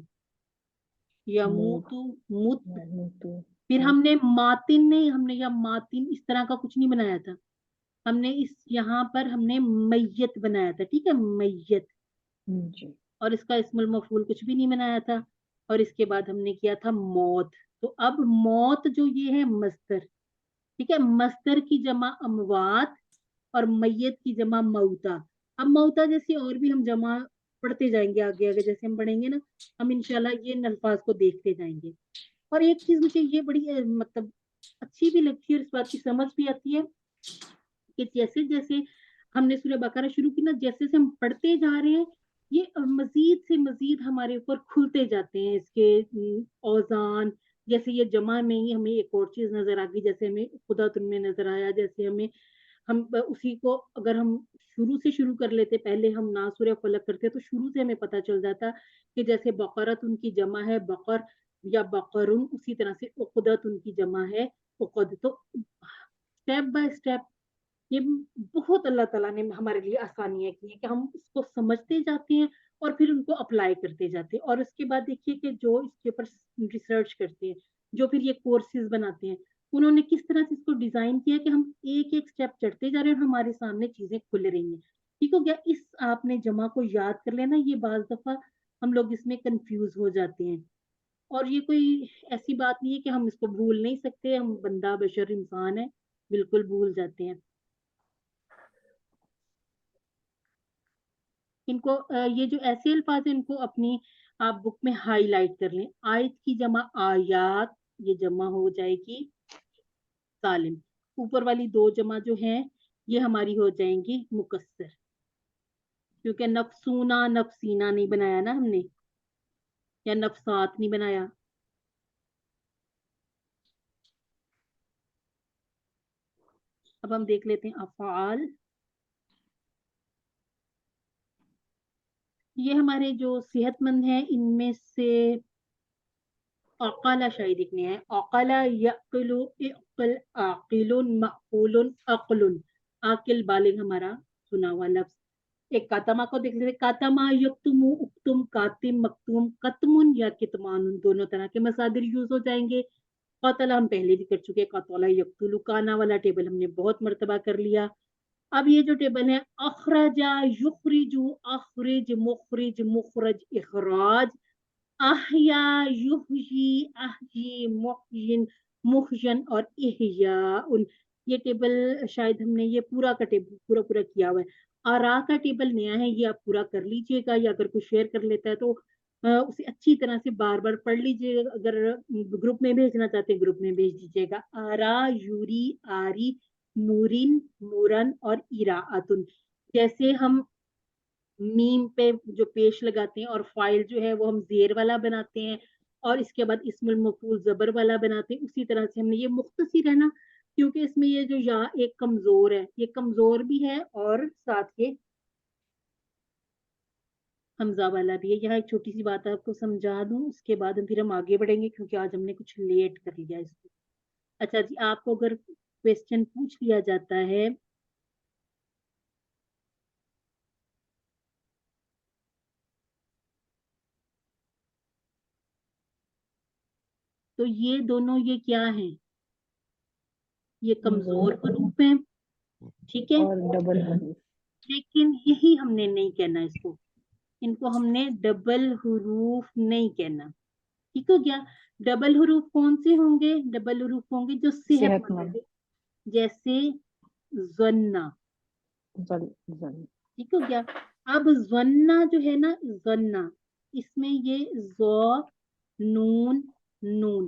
यमूतु, मूत यमूतु मुत। यमूतु फिर मूत। हमने मातिन नहीं, हमने या मातिन इस तरह का कुछ नहीं बनाया था, हमने इस यहाँ पर हमने मैयत बनाया था, ठीक है, मैयत। जी। और इसका इस्मुल मफूल कुछ भी नहीं बनाया था। और इसके बाद हमने किया था मौत। तो अब मौत जो ये है मस्तर, ठीक है, मस्तर की जमा अमवात और मैयत की जमा मऊता। अब मऊता जैसे और भी हम जमा पढ़ते जाएंगे, आगे आगे जैसे हम पढ़ेंगे ना, हम इंशाल्लाह ये अल्फाज को देखते जाएंगे। और एक चीज मुझे ये बड़ी मतलब अच्छी भी लगती है और इस बात की समझ भी आती है कि जैसे जैसे हमने सूरह बकरा शुरू की ना, जैसे जैसे हम पढ़ते जा रहे हैं ये मजीद से मजीद हमारे ऊपर खुलते जाते हैं इसके औजान। जैसे ये जमा में ही हमें एक और चीज नजर आ गई, जैसे हमें खुदा तुम नजर आया, जैसे हमें हम उसी को अगर हम शुरू से शुरू कर लेते, पहले हम ना सूरह फलक करते तो शुरू से हमें पता चल जाता कि जैसे बकरत उनकी जमा है बकर या बकरुन, उसी तरह से उकदत उनकी जमा है उकद। तो स्टेप बाय स्टेप ये बहुत अल्लाह ताला ने हमारे लिए आसानियां की है कि हम इसको समझते जाते हैं और फिर उनको अप्लाई करते जाते हैं। और उसके बाद देखिए कि जो इसके ऊपर रिसर्च करते हैं, जो फिर ये कोर्सेज बनाते हैं, उन्होंने किस तरह से इसको डिजाइन किया कि हम एक एक स्टेप चढ़ते जा रहे हैं और हमारे सामने चीजें खुल रही हैं। ठीक हो गया? इस आपने जमा को याद कर लेना। ये बाज दफा हम लोग इसमें कंफ्यूज हो जाते हैं, और ये कोई ऐसी बात नहीं है कि हम इसको भूल नहीं सकते। हम बंदा बशर इंसान है, बिल्कुल भूल जाते हैं इनको। ये जो ऐसे अल्फाज है इनको अपनी आप बुक में हाईलाइट कर लें। आयत की जमा आयात, ये जमा हो जाएगी सालिम। ऊपर वाली दो जमा जो है ये हमारी हो जाएंगी मुकस्सर, क्योंकि नफसूना नफसीना नहीं बनाया ना हमने, या नफसात नहीं बनाया। अब हम देख लेते हैं अफ़आल। ये हमारे जो सेहतमंद हैं इनमें से अक़ला शायद लिखने हैं। अक़ला यक़िलु इक़्ल आक़िलुन मअक़ूलुन अक़लुन। आकिल बालिग हमारा सुना हुआ लफ्ज। एक कातमा को देख लेते। कातमा यक्तुमु उक्तुम कातिम मक्तूम कतमुन या कितमानुन, दोनों तरह के मसादिर यूज हो जाएंगे। कतला हम पहले भी कर चुके, कतला यक्तुलु। काना वाला टेबल हमने बहुत मर्तबा कर लिया। अब ये जो टेबल है अखरजा युखरिजु अखरिज मुखरिज मुखरज इखराज अहया युहयी अहयी मुहयिन मुहयन और इहयाउन। ये टेबल शायद हमने ये पूरा का टेबल पूरा पूरा किया हुआ है। आरा का टेबल नया है, ये आप पूरा कर लीजिएगा, या अगर कोई शेयर कर लेता है तो उसे अच्छी तरह से बार बार पढ़ लीजिएगा। अगर ग्रुप में भेजना चाहते हैं ग्रुप में भेज दीजिएगा। आरा यूरी आरी मूरिन मूरन और इराअतुन। जैसे हम मीम पे जो पेश लगाते हैं और फाइल जो है वो हम जेर वाला बनाते हैं और इसके बाद इस्मुल मफूल जबर वाला बनाते हैं, उसी तरह से हमने ये मुख्तसर है ना, क्योंकि इसमें ये जो या एक कमजोर है, ये कमजोर भी है और साथ ये हमजा वाला भी है। यहाँ एक छोटी सी बात आपको समझा दूं, उसके बाद फिर हम आगे बढ़ेंगे क्योंकि आज हमने कुछ लेट कर लिया इसको। अच्छा जी, आपको अगर क्वेश्चन पूछ लिया जाता है तो ये दोनों ये क्या है, ये कमजोर हरूफ है, ठीक है, और डबल हरूफ। लेकिन यही हमने नहीं कहना इसको, इनको हमने डबल हरूफ नहीं कहना। ठीक हो गया? डबल हरूफ कौन से होंगे? डबल हरूफ होंगे जो सेहतमंद होंगे, जैसे ज़न्ना। ठीक हो गया? अब ज़न्ना जो है ना, ज़न्ना, इसमें ये ज़ो नून नून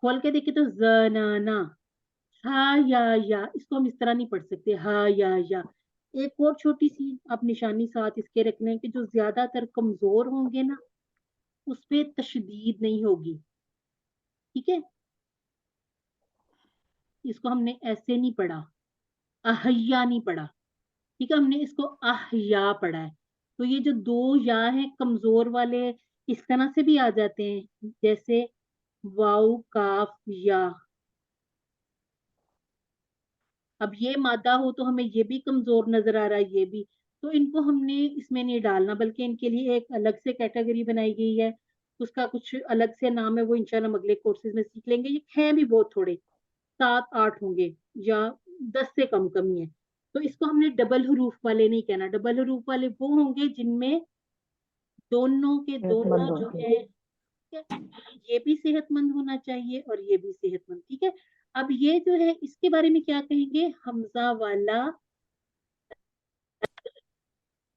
खोल के देखे तो ज़नाना। हा या इसको हम इस तरह नहीं पढ़ सकते, हा या। एक और छोटी सी आप निशानी साथ इसके रख लें कि जो ज्यादातर कमजोर होंगे ना उस पे तशदीद नहीं होगी। ठीक है, इसको हमने ऐसे नहीं पढ़ा, अहया नहीं पढ़ा, ठीक है, हमने इसको अहया पढ़ा है। तो ये जो दो या है कमजोर वाले इस तरह से भी आ जाते हैं, जैसे वाउ काफ या। अब ये मादा हो तो हमें ये भी कमजोर नजर आ रहा है, ये भी, तो इनको हमने इसमें नहीं डालना, बल्कि इनके लिए एक अलग से कैटेगरी बनाई गई है, उसका कुछ अलग से नाम है, वो इंशाल्लाह हम अगले कोर्सेज में सीख लेंगे। ये हैं भी बहुत थोड़े, 7-8 होंगे या 10 से कम कम ही है। तो इसको हमने डबल हरूफ वाले नहीं कहना। डबल हरूफ वाले वो होंगे जिनमें दोनों के दोनों जो है ये भी सेहतमंद होना चाहिए और ये भी सेहतमंद। ठीक है, अब ये जो है इसके बारे में क्या कहेंगे? हमजा वाला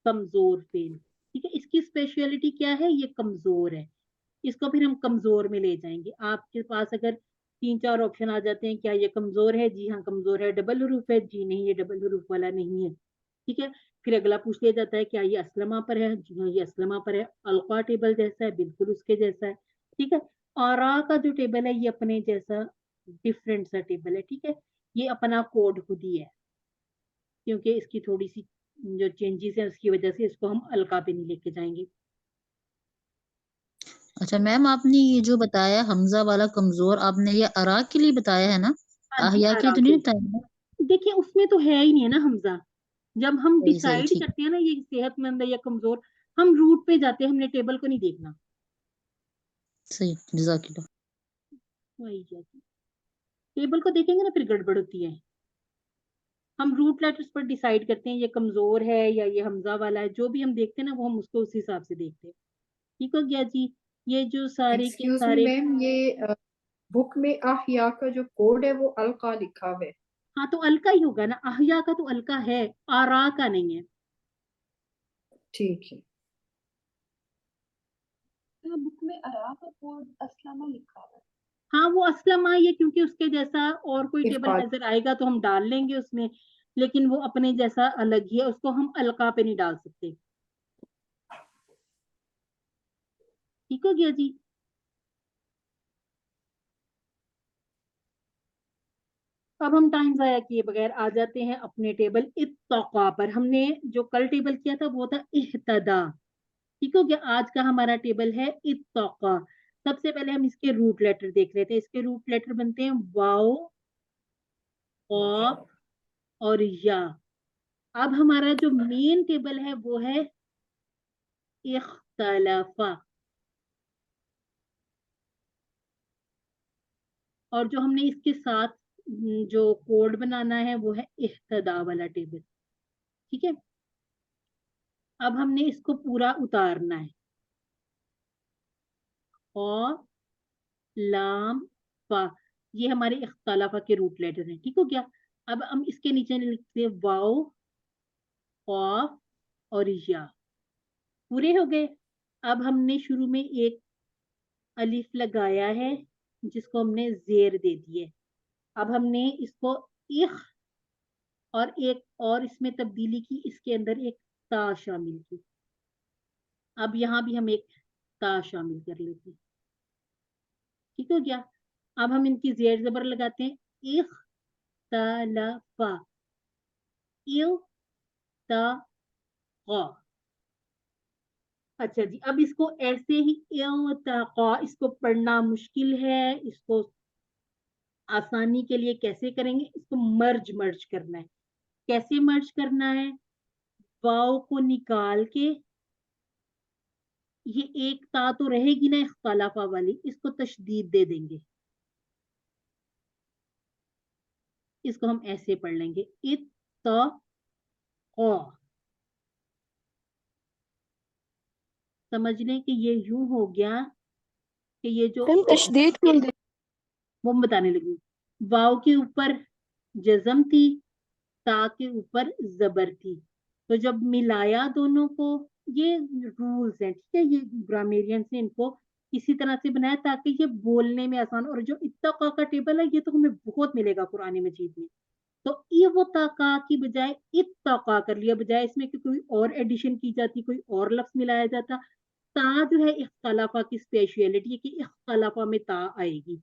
कमजोर फेल। ठीक है, इसकी स्पेशलिटी क्या है? ये कमजोर है, इसको फिर हम कमजोर में ले जाएंगे। आपके पास अगर 3-4 ऑप्शन आ जाते हैं, क्या ये कमजोर है? जी हाँ कमजोर है। डबल हरूफ है? जी नहीं, ये डबल हरूफ वाला नहीं है। ठीक है, फिर अगला पूछ लिया जाता है क्या ये असलमा पर है? जी हाँ ये असलमा पर है। अलका टेबल जैसा है, बिल्कुल उसके जैसा है। ठीक है, आरा का जो टेबल है ये अपने जैसा डिफरेंट सा टेबल है। ठीक है, ये अपना कोड खुद ही है, क्योंकि इसकी थोड़ी सी जो चेंजेस है उसकी वजह से इसको हम अलका पे नहीं लेके जाएंगे। अच्छा मैम, आपने ये जो बताया हमजा वाला कमजोर, आपने ये अरा के लिए बताया है ना, हाँ जी, आहिया के लिए आरा तो नहीं के बताया ना? देखिए उसमें तो है ही नहीं है ना हमजा। जब हम सही सही डिसाइड ठीक करते हैं ना ये सेहतमंद है या कमजोर, हम रूट पे जाते हैं, हमने टेबल को नहीं देखना। सही जज़ाकिल्लाह। वही जाती टेबल को देखेंगे ना फिर गड़बड़ होती है। हम रूट लेटर्स पर डिसाइड करते हैं ये कमजोर है या ये हमजा वाला है, जो भी हम देखते हैं ना वो हम उसको उस हिसाब से देखते हैं। ठीक हो गया जी। ये जो सारे के एक्सक्यूज मी सारे, मैम, ये बुक में अहया का जो कोड है वो अलका लिखा हुआ है। हाँ तो अलका ही होगा ना, अहया का तो अलका है, आरा का नहीं है। ठीक है। बुक में अरा का कोड असलमा लिखा हुआ है। हाँ वो असलमा ये, क्योंकि उसके जैसा और कोई टेबल इरफान। नजर आएगा तो हम डाल लेंगे उसमें, लेकिन वो अपने जैसा अलग ही है, उसको हम अलका पे नहीं डाल सकते। ठीक हो गया जी। अब हम टाइम जाया किए बगैर आ जाते हैं अपने टेबल इत्तका पर। हमने जो कल टेबल किया था वो था इह्तदा। ठीक हो गया। आज का हमारा टेबल है इत्तका। सबसे पहले हम इसके रूट लेटर देख लेते हैं। इसके रूट लेटर बनते हैं वाओ, कॉफ और या। अब हमारा जो मेन टेबल है वो है इख्तलफा, और जो हमने इसके साथ जो कोड बनाना है वो है इह्तदा वाला टेबल। ठीक है। अब हमने इसको पूरा उतारना है, और लाम फा, ये हमारे इख्तलाफा के रूट लेटर हैं। ठीक हो गया। अब हम इसके नीचे लिखते हैं वाओ, कॉफ और या। पूरे हो गए। अब हमने शुरू में एक अलिफ लगाया है जिसको हमने जेर दे दिए। अब हमने इसको इख, और एक और इसमें तब्दीली की, इसके अंदर एक ता शामिल की। अब यहाँ भी हम एक ता शामिल कर लेते हैं। ठीक हो गया। अब हम इनकी जेर जबर लगाते हैं, इख तलफा, इल ता गा। अच्छा जी। अब इसको ऐसे ही इल ता गा, इसको पढ़ना मुश्किल है, इसको आसानी के लिए कैसे करेंगे, इसको मर्ज मर्ज करना है। कैसे मर्ज करना है, वाव को निकाल के, ये एक ता तो रहेगी ना इख्तलाफा वाली, इसको तशदीद दे देंगे। इसको हम ऐसे पढ़ लेंगे इत ता qa। समझ लें कि ये यूं हो गया कि ये जो तशदीद क्यों दे? वो बताने लगी। वाव के ऊपर जज़म थी, ता के ऊपर जबर थी, तो जब मिलाया दोनों को, ये रूल्स हैं। ठीक है। ये ग्रामेरियंस ने इनको इसी तरह से बनाया ताकि ये बोलने में आसान। और जो इत्तका का टेबल है ये तो हमें बहुत मिलेगा कुरान मजीद में। तो ये वो तका की बजाय इत्तका कर लिया, बजाय इसमें कि कोई और एडिशन की जाती, कोई और लफ्ज मिलाया जाता। ता जो है इख्तलाफा की स्पेशलिटी है कि इख्तलाफा में ता आएगी।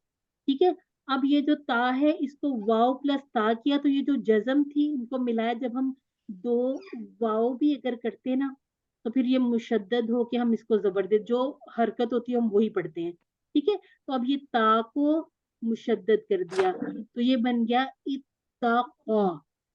ठीक है। अब ये जो ता है इसको वाव प्लस ता किया, तो ये जो जज़म थी इनको मिलाया। जब हम दो वाव भी अगर करते ना तो फिर ये मुशद्दद हो के हम इसको जबर दे, जो हरकत होती है हम वही पढ़ते हैं। ठीक है। तो अब ये ता को मुशद्दद कर दिया, तो ये बन गया इत्तका।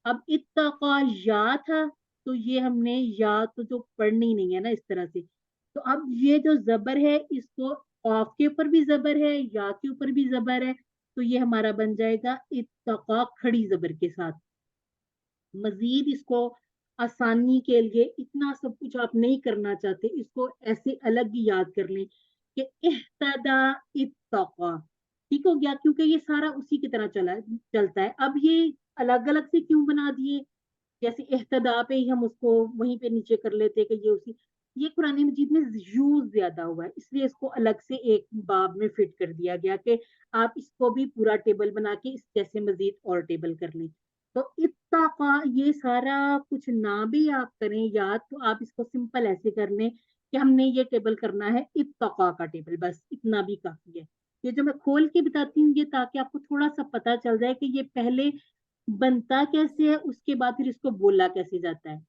अब इत्तका या था, तो ये हमने या तो जो पढ़नी नहीं है ना इस तरह से, तो अब ये जो जबर है इसको ऑफ के ऊपर भी जबर है, या के ऊपर भी जबर है, तो ये हमारा बन जाएगा इत्तका खड़ी जबर के साथ। मजीद इसको आसानी के लिए, इतना सब कुछ आप नहीं करना चाहते, इसको ऐसे अलग ही याद कर लें कि इह्तदा इत्तका। ठीक हो गया, क्योंकि ये सारा उसी की तरह चलता है। अब ये अलग अलग से क्यों बना दिए, जैसे इह्तदा पे ही हम उसको वहीं पे नीचे कर लेते कि ये उसी, ये कुरान मजीद में यूज ज्यादा हुआ है, इसलिए इसको अलग से एक बाब में फिट कर दिया गया कि आप इसको भी पूरा टेबल बना के इस जैसे मजीद और टेबल कर लें। तो इत्तका ये सारा कुछ ना भी आप करें याद, तो आप इसको सिंपल ऐसे कर लें कि हमने ये टेबल करना है इत्तका का टेबल, बस इतना भी काफी है। ये जो मैं खोल के बताती हूँ ये ताकि आपको थोड़ा सा पता चल जाए कि ये पहले बनता कैसे है, उसके बाद फिर इसको बोला कैसे जाता है।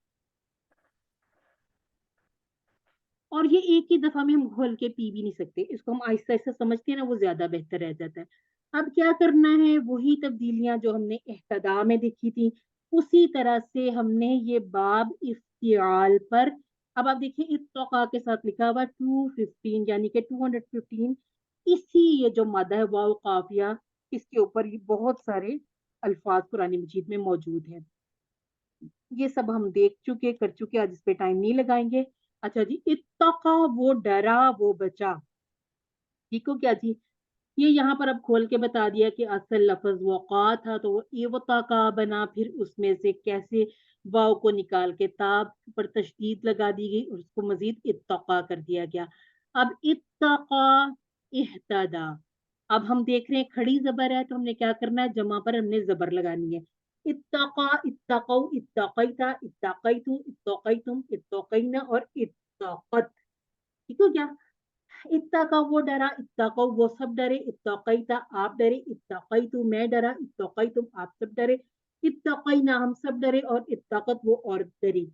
और ये एक ही दफा में हम घोल के पी भी नहीं सकते, इसको हम आहिस्ता आहिस्ता समझते हैं ना, वो ज्यादा बेहतर रह जाता है। اب کیا کرنا ہے، وہی تبدیلیاں جو ہم نے احتدا میں دیکھی تھی اسی طرح سے ہم نے یہ باب افتعال پر، اب آپ دیکھیں اتقا کے ساتھ لکھا ہوا 215 یعنی کہ 215، اسی یہ جو مد ہے واو قافیہ اس کے اوپر یہ بہت سارے الفاظ قرآن مجید میں موجود ہیں. یہ سب ہم دیکھ چکے کر چکے، آج اس پہ ٹائم نہیں لگائیں گے. اچھا جی، اتقا وہ ڈرا وہ بچا، ٹھیک ہو کیا جی. یہ یہاں پر اب کھول کے بتا دیا کہ اصل لفظ وقا تھا تو وہ ایوتقا بنا، پھر اس میں سے کیسے واو کو نکال کے تاب پر تشدید لگا دی گئی اور اس کو مزید اتقا کر دیا گیا. اب اتقا اہتدا، اب ہم دیکھ رہے ہیں کھڑی زبر ہے تو ہم نے کیا کرنا ہے، جمع پر ہم نے زبر لگانی ہے. اتقا اتقو اتقیتا اتقیتو اتقیتم اتقینا اور اتقت، ٹھیک ہو گیا. اتقا وہ ڈرا، اتقو وہ سب ڈرے، اتقیتا آپ ڈرے، اتقیتو میں ڈرا، اتقیتم آپ سب ڈرے، اتقینا ہم سب ڈرے، اور اتقت وہ عورت ڈری.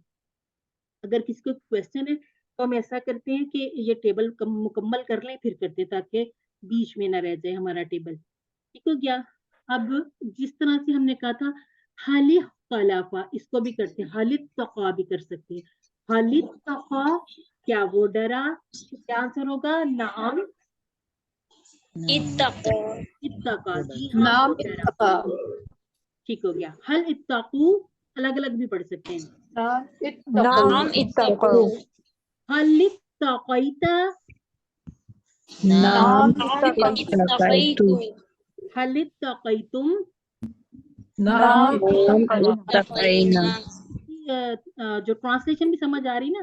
اگر کسی کو کویسچن ہے تو ہم ایسا کرتے ہیں کہ یہ ٹیبل مکمل کر لیں پھر کرتے تاکہ بیچ میں نہ رہ جائے ہمارا ٹیبل، ٹھیک ہو گیا. اب جس طرح سے ہم نے کہا تھا حالف خلافہ، اس کو بھی کرتے ہیں، حالف تقا بھی کر سکتے ہیں. حالف تقا کیا وہ ڈرا، کیا آنسر ہوگا، نعم اتقوا اتقا، جی ہاں نام وہ ڈرا، اتقا، ٹھیک ہو گیا. حل اتقو الگ الگ بھی پڑھ سکتے ہیں. نام نعم اتقو، اتقوا حل اتقیتا، نام نعم اتقیتو حل اتقیتم، نعم نام اتقینا جو ٹرانسلیشن بھی سمجھ آ رہی نا،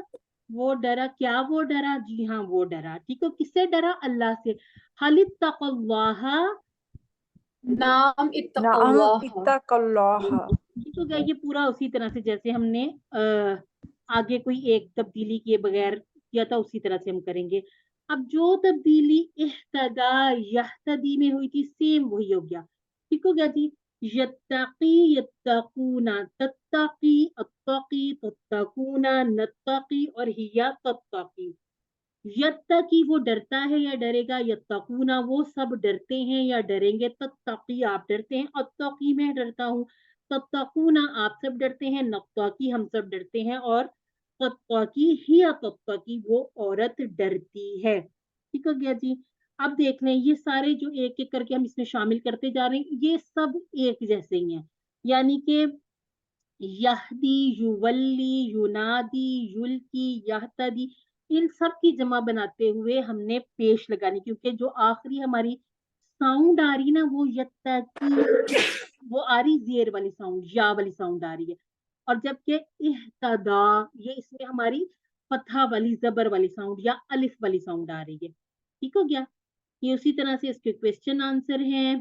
وہ ڈرا کیا وہ ڈرا، جی ہاں وہ ڈرا، ٹھیک ہے. کس سے ڈرا، اللہ سے. حل اتقوا اللہ، نام اتقوا اللہ، ٹھیک ہو گیا. یہ پورا اسی طرح سے جیسے ہم نے آگے کوئی ایک تبدیلی کیے بغیر کیا تھا اسی طرح سے ہم کریں گے. اب جو تبدیلی اہتدا یہتدی میں ہوئی تھی سیم وہی ہو گیا، ٹھیک ہو گیا جی. یتقی یتقونا، تتقی اتقی تتقونا، نتقی اور ہیا تتقی. یتقی وہ ڈرتا ہے یا ڈرے گا، یتقونا وہ سب ڈرتے ہیں یا ڈریں گے، تتقی آپ ڈرتے ہیں، اتقی میں ڈرتا ہوں، تتقونا آپ سب ڈرتے ہیں، نتقی ہم سب ڈرتے ہیں، اور تتقی ہی تتقی وہ عورت ڈرتی ہے، ٹھیک ہو گیا جی. اب دیکھ لیں یہ سارے جو ایک ایک کر کے ہم اس میں شامل کرتے جا رہے ہیں یہ سب ایک جیسے ہی ہیں، یعنی کہ یہدی، یولی، یونادی، یلکی، یہتدی، ان سب کی جمع بناتے ہوئے ہم نے پیش لگانی، کیونکہ جو آخری ہماری ساؤنڈ آ رہی نا وہ یتقی، وہ آ رہی زیر والی ساؤنڈ، یا والی ساؤنڈ آ رہی ہے، اور جبکہ اہتدا یہ اس میں ہماری فتحہ والی زبر والی ساؤنڈ یا الف والی ساؤنڈ آ رہی ہے، ٹھیک ہو گیا. یہ اسی طرح سے اس کے کویسچن آنسر ہیں.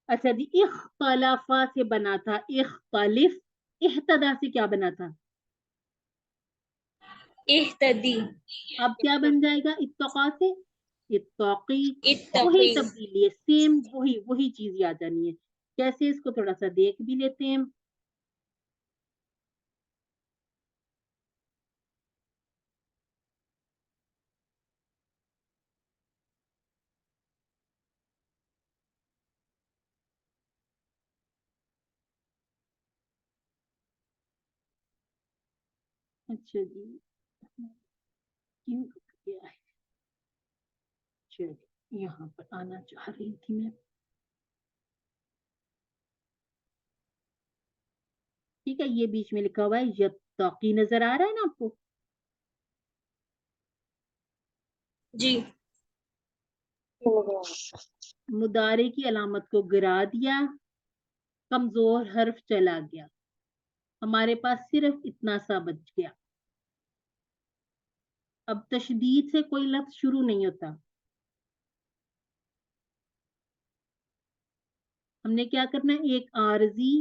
اچھا جی، اختلافا سے بنا تھا اختلف، اہتدا سے کیا بنا تھا، اہتدی اب کیا بن جائے گا، اتقا سے اتقی، اتقی وہی تبدیلی ہے، سیم وہی چیز یاد جانی ہے. کیسے، اس کو تھوڑا سا دیکھ بھی لیتے ہیں. اچھا جی، کیوں کیا ہے، چلیے یہاں پر آنا چاہ رہی تھی میں، ٹھیک ہے. یہ بیچ میں لکھا ہوا ہے یتقی، نظر آ رہا ہے نا آپ کو، جی مضارع کی علامت کو گرا دیا، کمزور حرف چلا گیا، ہمارے پاس صرف اتنا سا بچ گیا. اب تشدید سے کوئی لفظ شروع نہیں ہوتا، ہم نے کیا کرنا ہے، ایک عارضی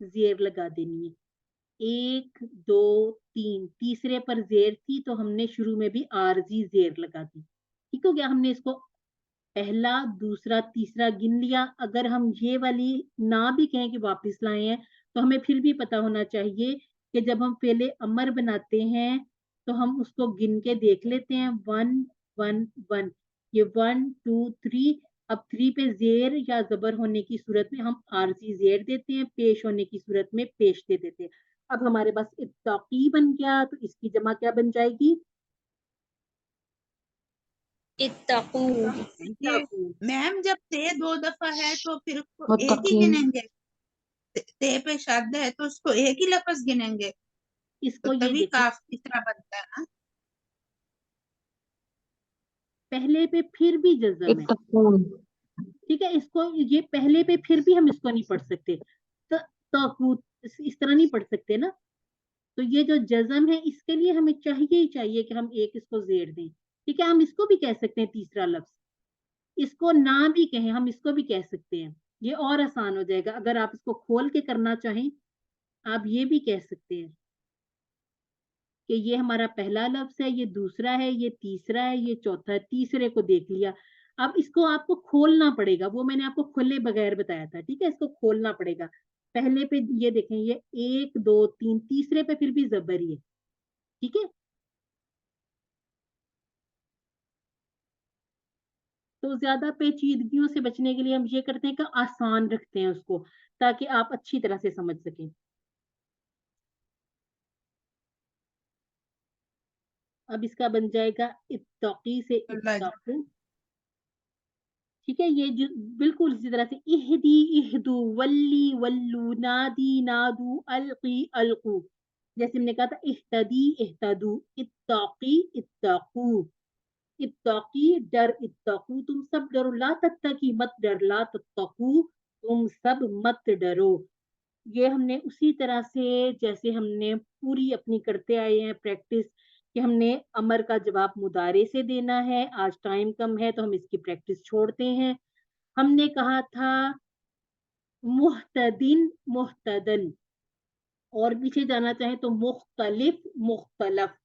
زیر لگا دینی ہے، 1 2 3، تیسرے پر زیر تھی تو ہم نے شروع میں بھی عارضی زیر لگا دی، ٹھیک ہو گیا. ہم نے اس کو پہلا دوسرا تیسرا گن لیا. اگر ہم یہ والی نہ بھی کہیں کہ واپس لائے ہیں تو ہمیں پھر بھی پتا ہونا چاہیے کہ جب ہم فعل امر بناتے ہیں تو ہم اس کو گن کے دیکھ لیتے ہیں 1 1 1، یہ 1 2 3 अब 3 पे जेर या जबर होने की सूरत में हम आरजी जेर देते हैं, पेश होने की सूरत में पेश दे देते हैं। अब हमारे पास इत्ताकी बन गया, तो इसकी जमा क्या बन जाएगी? इत्तकू। ये मैम जब ते 2 दफा है तो फिर उसको एक ही मुत्तकीन। गिनेंगे, ते पे शब्द है तो उसको एक ही लफ्ज गिनेंगे, इसको तो ये तभी देखें, काफ इस तरह बनता है ना। पहले पे फिर भी जज़म है, इत्तकून। ठीक है। इसको ये पहले पे फिर भी हम इसको नहीं पढ़ सकते, ताकू इस तरह नहीं पढ़ सकते ना। तो ये जो जज़म है इसके लिए हमें चाहिए ही चाहिए कि हम एक इसको जेर दें, ठीक है। हम इसको भी कह सकते हैं तीसरा लफ्ज, इसको ना भी कहें हम इसको भी कह सकते हैं, ये और आसान हो जाएगा। अगर आप इसको खोल के करना चाहें आप ये भी कह सकते हैं कि ये हमारा पहला लफ्ज है, ये दूसरा है, ये तीसरा है, ये चौथा है। तीसरे को देख लिया, अब इसको आपको खोलना पड़ेगा, वो मैंने आपको खोले बगैर बताया था, ठीक है। इसको खोलना पड़ेगा। पहले पे ये देखें, ये 1 2 3, तीसरे पे फिर भी जबर ही है, ठीक है। तो ज्यादा पेचीदगियों से बचने के लिए हम ये करते हैं कि आसान रखते हैं उसको, ताकि आप अच्छी तरह से समझ सकें। अब इसका बन जाएगा इत्तकी से इत्तकू, ठीक है। ये जो बिल्कुल इसी तरह से इहदी इहदू वल्ली वल्लू नादी नादू अलकी अलकू, जैसे हमने कहा था इhtदी इhtदू, इत्तकी इत्तकू, इत्तकी डर, इत्तकू तुम सब डरो, ला तत्तकी मत डर, ला तत्तकू तुम सब मत डरो। ये हमने उसी तरह से जैसे हमने पूरी अपनी करते आए हैं प्रैक्टिस, कि हमने अमर का जवाब मुदारे से देना है। आज टाइम कम है तो हम इसकी प्रैक्टिस छोड़ते हैं। हमने कहा था मुहतदिन मुहतदन, और पीछे जाना चाहे तो मुख्तलिफ मुख्तलफ।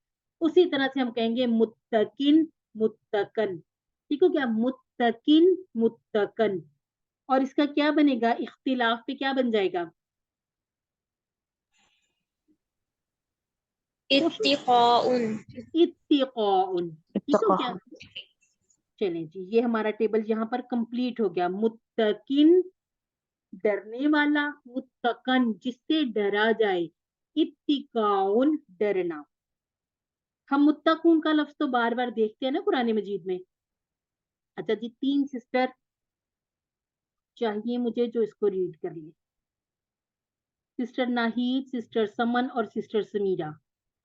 उसी तरह से हम कहेंगे मुत्तकिन मुत्तकन, ठीक हो गया, मुत्तकिन मुत्तकन। और इसका क्या बनेगा, इख्तिलाफ पे क्या बन जाएगा? इत्तिकाउन। इत्तिकाउन, ठीक हो इत्तका। गया। चलें जी, ये हमारा टेबल यहाँ पर कंप्लीट हो गया। मुत्तकिन डरने वाला, मुत्तकन जिससे डरा जाए, इत्तिकाउन डरना। हम मुत्तकून का लफ्ज तो बार बार देखते हैं ना कुरान मजीद में। अच्छा जी, 3 सिस्टर चाहिए मुझे जो इसको रीड कर ले। सिस्टर नाहीद, सिस्टर समन और सिस्टर समीरा,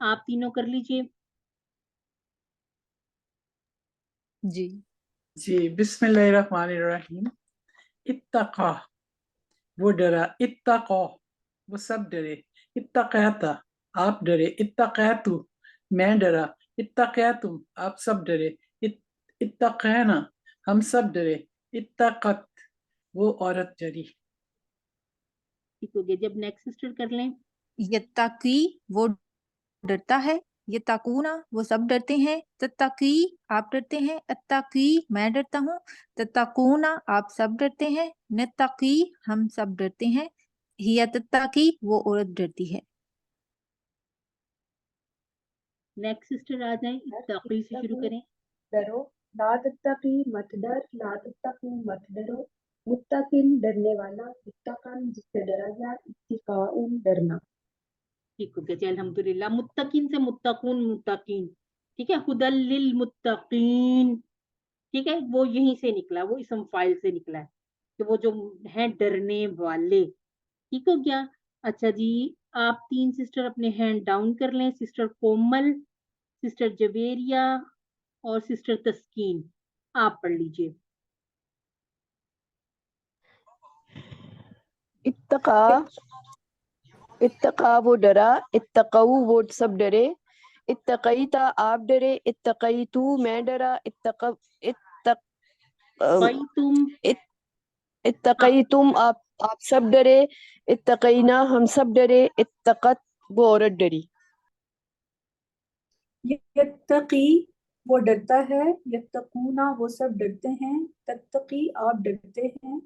आप तीनों कर लीजिए। जी जी, बिस्मिल्लाहिर्रहमानिर्रहीम। इत्तका वो डरा, इत्तका वो सब डरे, इत्तकाता आप डरे, इत्तकातु मैं डरा, इत्तकातुम आप सब डरे, इत्तकाना हम सब डरे, इत्तकत वो औरत डरी। ठीक हो गया। जब नेक्स्ट सिस्टर कर लें। यत्तकी वो डरता है, यत्तकूना वो सब डरते हैं, तत्तकी आप डरते हैं, अत्तकी मैं डरता हूँ, तत्तकूना आप सब डरते हैं, नत्तकी हम सब डरते हैं, हिया तत्तकी वो औरत डरती है। नेक्स्ट सिस्टर आ जाएं, इत्तकी से शुरू करें। डरो, ला तत्तकी मत डर, ला तत्तकू मत डरो, मुत्तकिन डरने वाला, मुत्तकन जिससे डरा जाए, इत्तिकाउन डरना। ठीक हो गया जी, अल्हम्दुलिल्लाह। मुत्तकिन से मुत्तकून, मुत्तकीन, ठीक है। हुदल लिल मुत्तकीन, ठीक है, वो यहीं से निकला, वो इसम फाइल से निकला है कि वो जो है डरने वाले, ठीक हो गया। अच्छा जी, आप 3 सिस्टर अपने हैंड डाउन कर लें। सिस्टर कोमल, सिस्टर जवेरिया और सिस्टर तस्कीन, आप पढ़ लीजिए। इत्तका इत्तका वो डरा, इत्तकऊ वो सब डरे, इत्तकईता आप डरे, इत्तकईतू मैं डरा, भाई तुम इत्तकईतुम आप सब डरे, इत्तकईना हम सब डरे, इत्तकत वो औरत डरी। यत्तकी वो डरता है, यत्तकूना वो सब डरते हैं, तत्तकी आप डरते हैं,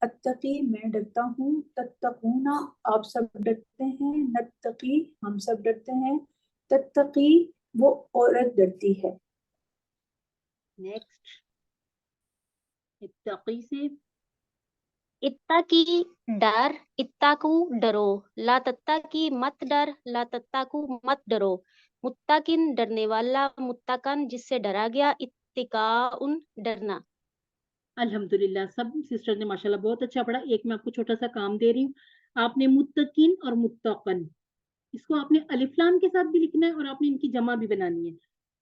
अत्तकी मैं डरता हूँ, तत्तकूना आप सब डरते हैं, नत्तकी हम सब डरते हैं, तत्तकी वो औरत डरती है। नेक्स्ट इत्तकी से इत्तकी डर, इत्तकू डरो, ला तत्तकी मत डर, ला तत्तकू मत डरो, मुत्तकिन डरने वाला, मुत्तकन जिससे डरा गया, इत्तिकाउन डरना। अल्हम्दुलिल्लाह, सब सिस्टर ने माशाल्लाह बहुत अच्छा पढ़ा। एक मैं आपको छोटा सा काम दे रही हूँ, आपने मुत्तकिन और मुत्तकन इसको आपने अलिफ लाम के साथ भी लिखना है और आपने इनकी जमा भी बनानी है।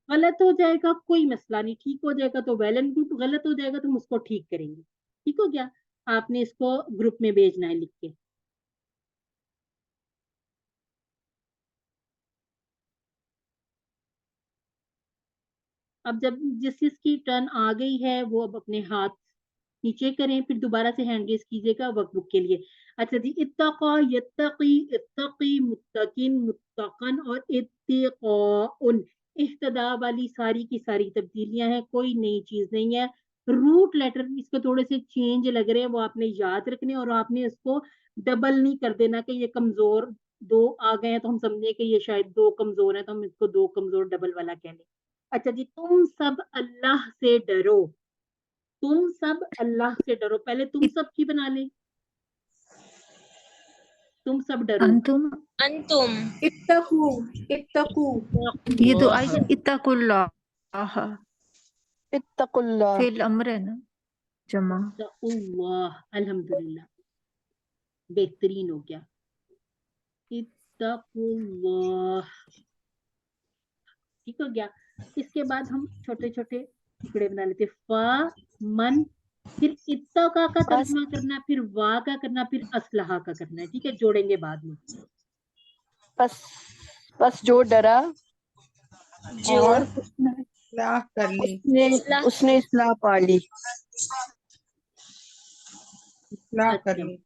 गलत हो जाएगा कोई मसला नहीं, ठीक हो जाएगा तो वेल एंड गुड, गलत हो जाएगा तो हम उसको ठीक करेंगे। ठीक हो गया? आपने इसको ग्रुप में भेजना है लिख के। अब जब जिसकी टर्न आ गई है वो अब अपने हाथ नीचे करें, फिर दोबारा से हैंड रेस कीजिएगा वर्कबुक के लिए। अच्छा जी, इत्तका, यत्तकी, इत्तकी, मुत्तकिन, मुत्तकन और इत्तिकाउन, इह्तदा वाली सारी की सारी तब्दीलियां हैं, कोई नई चीज नहीं है। रूट लेटर इसको थोड़े से चेंज लग रहे हैं, वो आपने याद रखने और आपने इसको डबल नहीं कर देना कि ये कमजोर दो आ गए हैं तो हम समझे कि ये शायद दो कमजोर है तो हम इसको दो कमजोर डबल वाला कह लें। अच्छा जी, तुम सब अल्लाह से डरो, तुम सब अल्लाह से डरो। पहले तुम सब की बना ले, तुम सब डरो। अंतुम अंतुम इत्तकू, इत्तकू, ये तो आएगा इत्तकुल्लाह, इत्तकुल्लाह, फिल अम्र है ना, जमा। इत्तकुल्लाह, अल्हम्दुलिल्लाह, बेहतरीन हो गया। इत्तकुल्लाह, ठीक हो गया। इसके बाद हम छोटे छोटे टुकड़े बना लेते। फा मन, फिर इत्तका का तर्जुमा करना, फिर वा का करना, फिर असलहा का करना है। ठीक है, जोड़ेंगे बाद में। बस जो डरा जो और उसने इस्लाह कर ली, उसने इस्लाह पा ली, इस्लाह कर अच्छा, ली।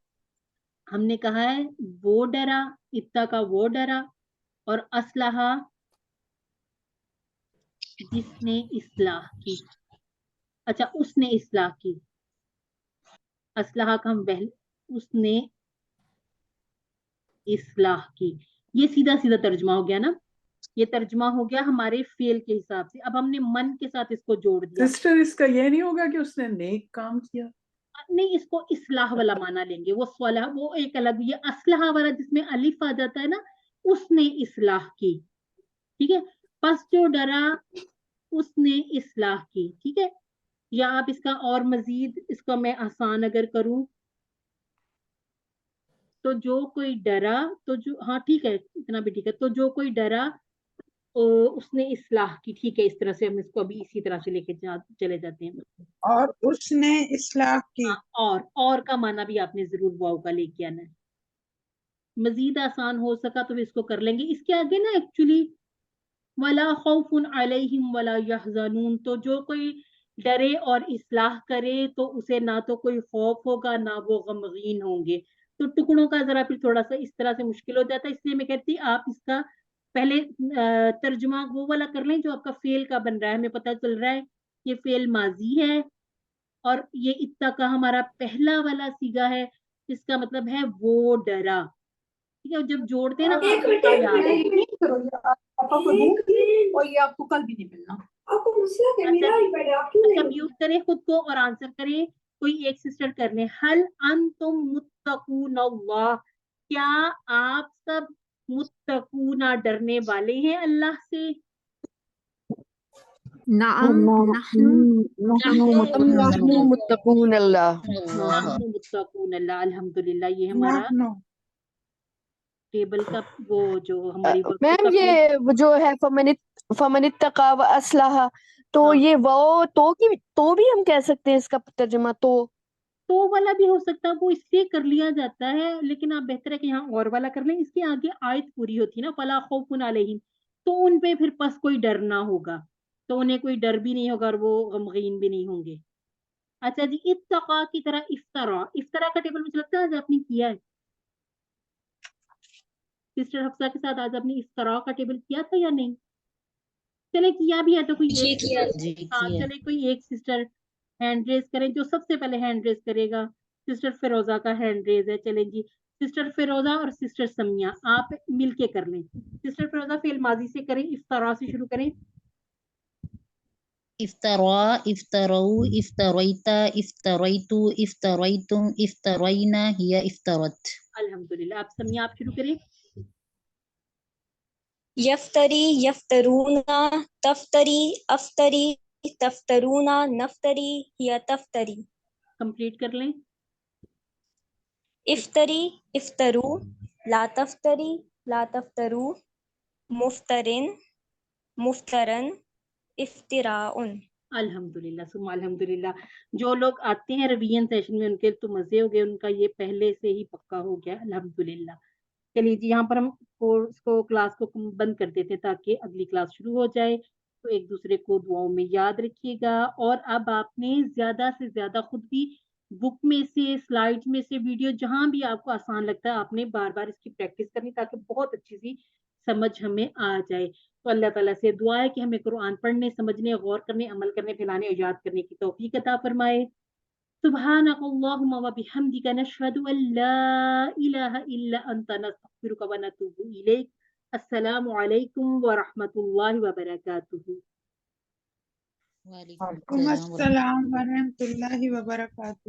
हमने कहा है वो डरा, इत्ता का वो डरा, और असलहा जिसने इस्लाह की। अच्छा, उसने इस्लाह की, असलहा का हम उसने इस्लाह की। ये सीधा सीधा तर्जुमा हो गया ना, ये तर्जुमा हो गया हमारे फेल के हिसाब से। अब हमने मन के साथ इसको जोड़ दिया। सिस्टर, इसका ये नहीं होगा कि उसने नेक काम किया? नहीं, इसको इस्लाह वाला माना लेंगे। वो स्वलाह वो एक अलग, ये असलहा वाला जिसमें अलिफ आ जाता है ना, उसने इस्लाह की। ठीक है, बस जो डरा उसने इस्लाह की। ठीक है, या आप इसका और मजीद इसका मैं आसान अगर करूं तो जो कोई डरा, तो जो, हाँ ठीक है, इतना भी ठीक है। तो जो कोई डरा उसने इस्लाह की। ठीक है, इस तरह से हम इसको अभी इसी तरह से लेके चले जाते हैं। और उसने इस्लाह की। हाँ, और का माना भी आपने जरूर वाव का लेके आना है। मजीद आसान हो सका तो इसको कर लेंगे। इसके आगे ना एक्चुअली वला खौफुन अलैहिम वला यहज़नून, तो जो कोई डरे और इस्लाह करे तो उसे ना तो कोई खौफ होगा ना वो गमगीन होंगे। तो टुकड़ों का जरा फिर थोड़ा सा इस तरह से मुश्किल हो जाता है, इसलिए मैं कहती आप इसका पहले तर्जुमा वो वाला कर लें जो आपका फेल का बन रहा है। हमें पता चल रहा है ये फेल माजी है और ये इत्ता का हमारा पहला वाला सीगा है, इसका मतलब है वो डरा। ठीक है, जब जोड़ते हैं ना एक मिनट, इत्ता याद है। नहीं करो, ये पापा को दूंगी और ये आपको कल भी नहीं मिलना। आपको मसला क्या, मेरा ही पड़े, आप क्यों अच्छा, नहीं? म्यूट करें खुद को और आंसर करें। कोई एक सिस्टर कर ले। हल अंतुम मुत्तकून अल्लाह, क्या आप सब मुत्तकूना डरने वाले हैं अल्लाह से? नाम नहनु मुत्तकून अल्लाह, नहनु मुत्तकून अल्लाह, अल्हम्दुलिल्लाह। ये हमारा नहनु टेबल का वो जो हमारी वर्कबुक मैम का पेज। ये वो जो है फमनित तका व असलाहा, तो हाँ, ये वो तो भी हम कह सकते हैं इसका तर्जुमा तो वाला भी हो सकता है, वो इसलिए कर लिया जाता है, लेकिन आप बेहतर है कि यहाँ और वाला कर लें। इसके आगे आयत पूरी होती है ना, फला खौफुन अलैहिम, तो उन पे फिर बस कोई डर ना होगा, तो उन्हें कोई डर भी नहीं होगा और वो गमगीन भी नहीं होंगे। अच्छा जी, इत्तका की तरह इफ्तरा, इफ्तरा का टेबल मुझे लगता है आज आपने किया है। सिस्टर हफ्सा के साथ आज आपने इफ्तरा का टेबल किया था या नहीं? चले किया भी है तो कोई जी एक किया। हाँ, चले कोई एक सिस्टर हैंड रेज करें, जो सबसे पहले हैंड रेज करेगा। सिस्टर फिरोजा का हैंड रेज है, चलें जी। सिस्टर फिरोजा और सिस्टर समिया आप मिलके कर लें। सिस्टर फिरोजा फेल माजी से करें, इफ्तारा से शुरू करें। افترا، افترو، افتریتا، افتریتو، افتریتم، افترینا، یا افترت. الحمدللہ. آپ سمیہ آپ شروع کریں. یفتری، یفترونا، تفتری، افتری، تفترونا، نفتری، یا تفتری. کمپلیٹ کر لیں. افتری، افترو، لا تفتری، لا تفترو، مفترن، مفترن، افتراءن. الحمدللہ ثم الحمدللہ. جو لوگ آتے ہیں ریویژن سیشن میں ان کے تو مزے ہو گئے, ان کا یہ پہلے سے ہی پکا ہو گیا الحمدللہ. چلیے جی یہاں پر ہم کورس کو کلاس کو بند کر دیتے ہیں تاکہ اگلی کلاس شروع ہو جائے. تو ایک دوسرے کو دعاؤں میں یاد رکھیے گا, اور اب آپ نے زیادہ سے زیادہ خود بھی بک میں سے, سلائڈ میں سے, ویڈیو جہاں بھی آپ کو آسان لگتا ہے آپ نے بار بار اس کی پریکٹس کرنی تاکہ بہت اچھی سی سمجھ ہمیں آ جائے. تو اللہ تعالیٰ سے دعا ہے کہ ہمیں قرآن پڑھنے, سمجھنے, غور کرنے, عمل کرنے, پھیلانے اور یاد کرنے کی توفیق عطا فرمائے. سبحانك اللهم وبحمدك نشهد أن لا إله إلا أنت نستغفرك ونتوب إليك. السلام عليكم ورحمة الله وبركاته. وعلیکم وعلیکم السلام ورحمۃ السلام ورحمۃ اللہ وبرکاتہ.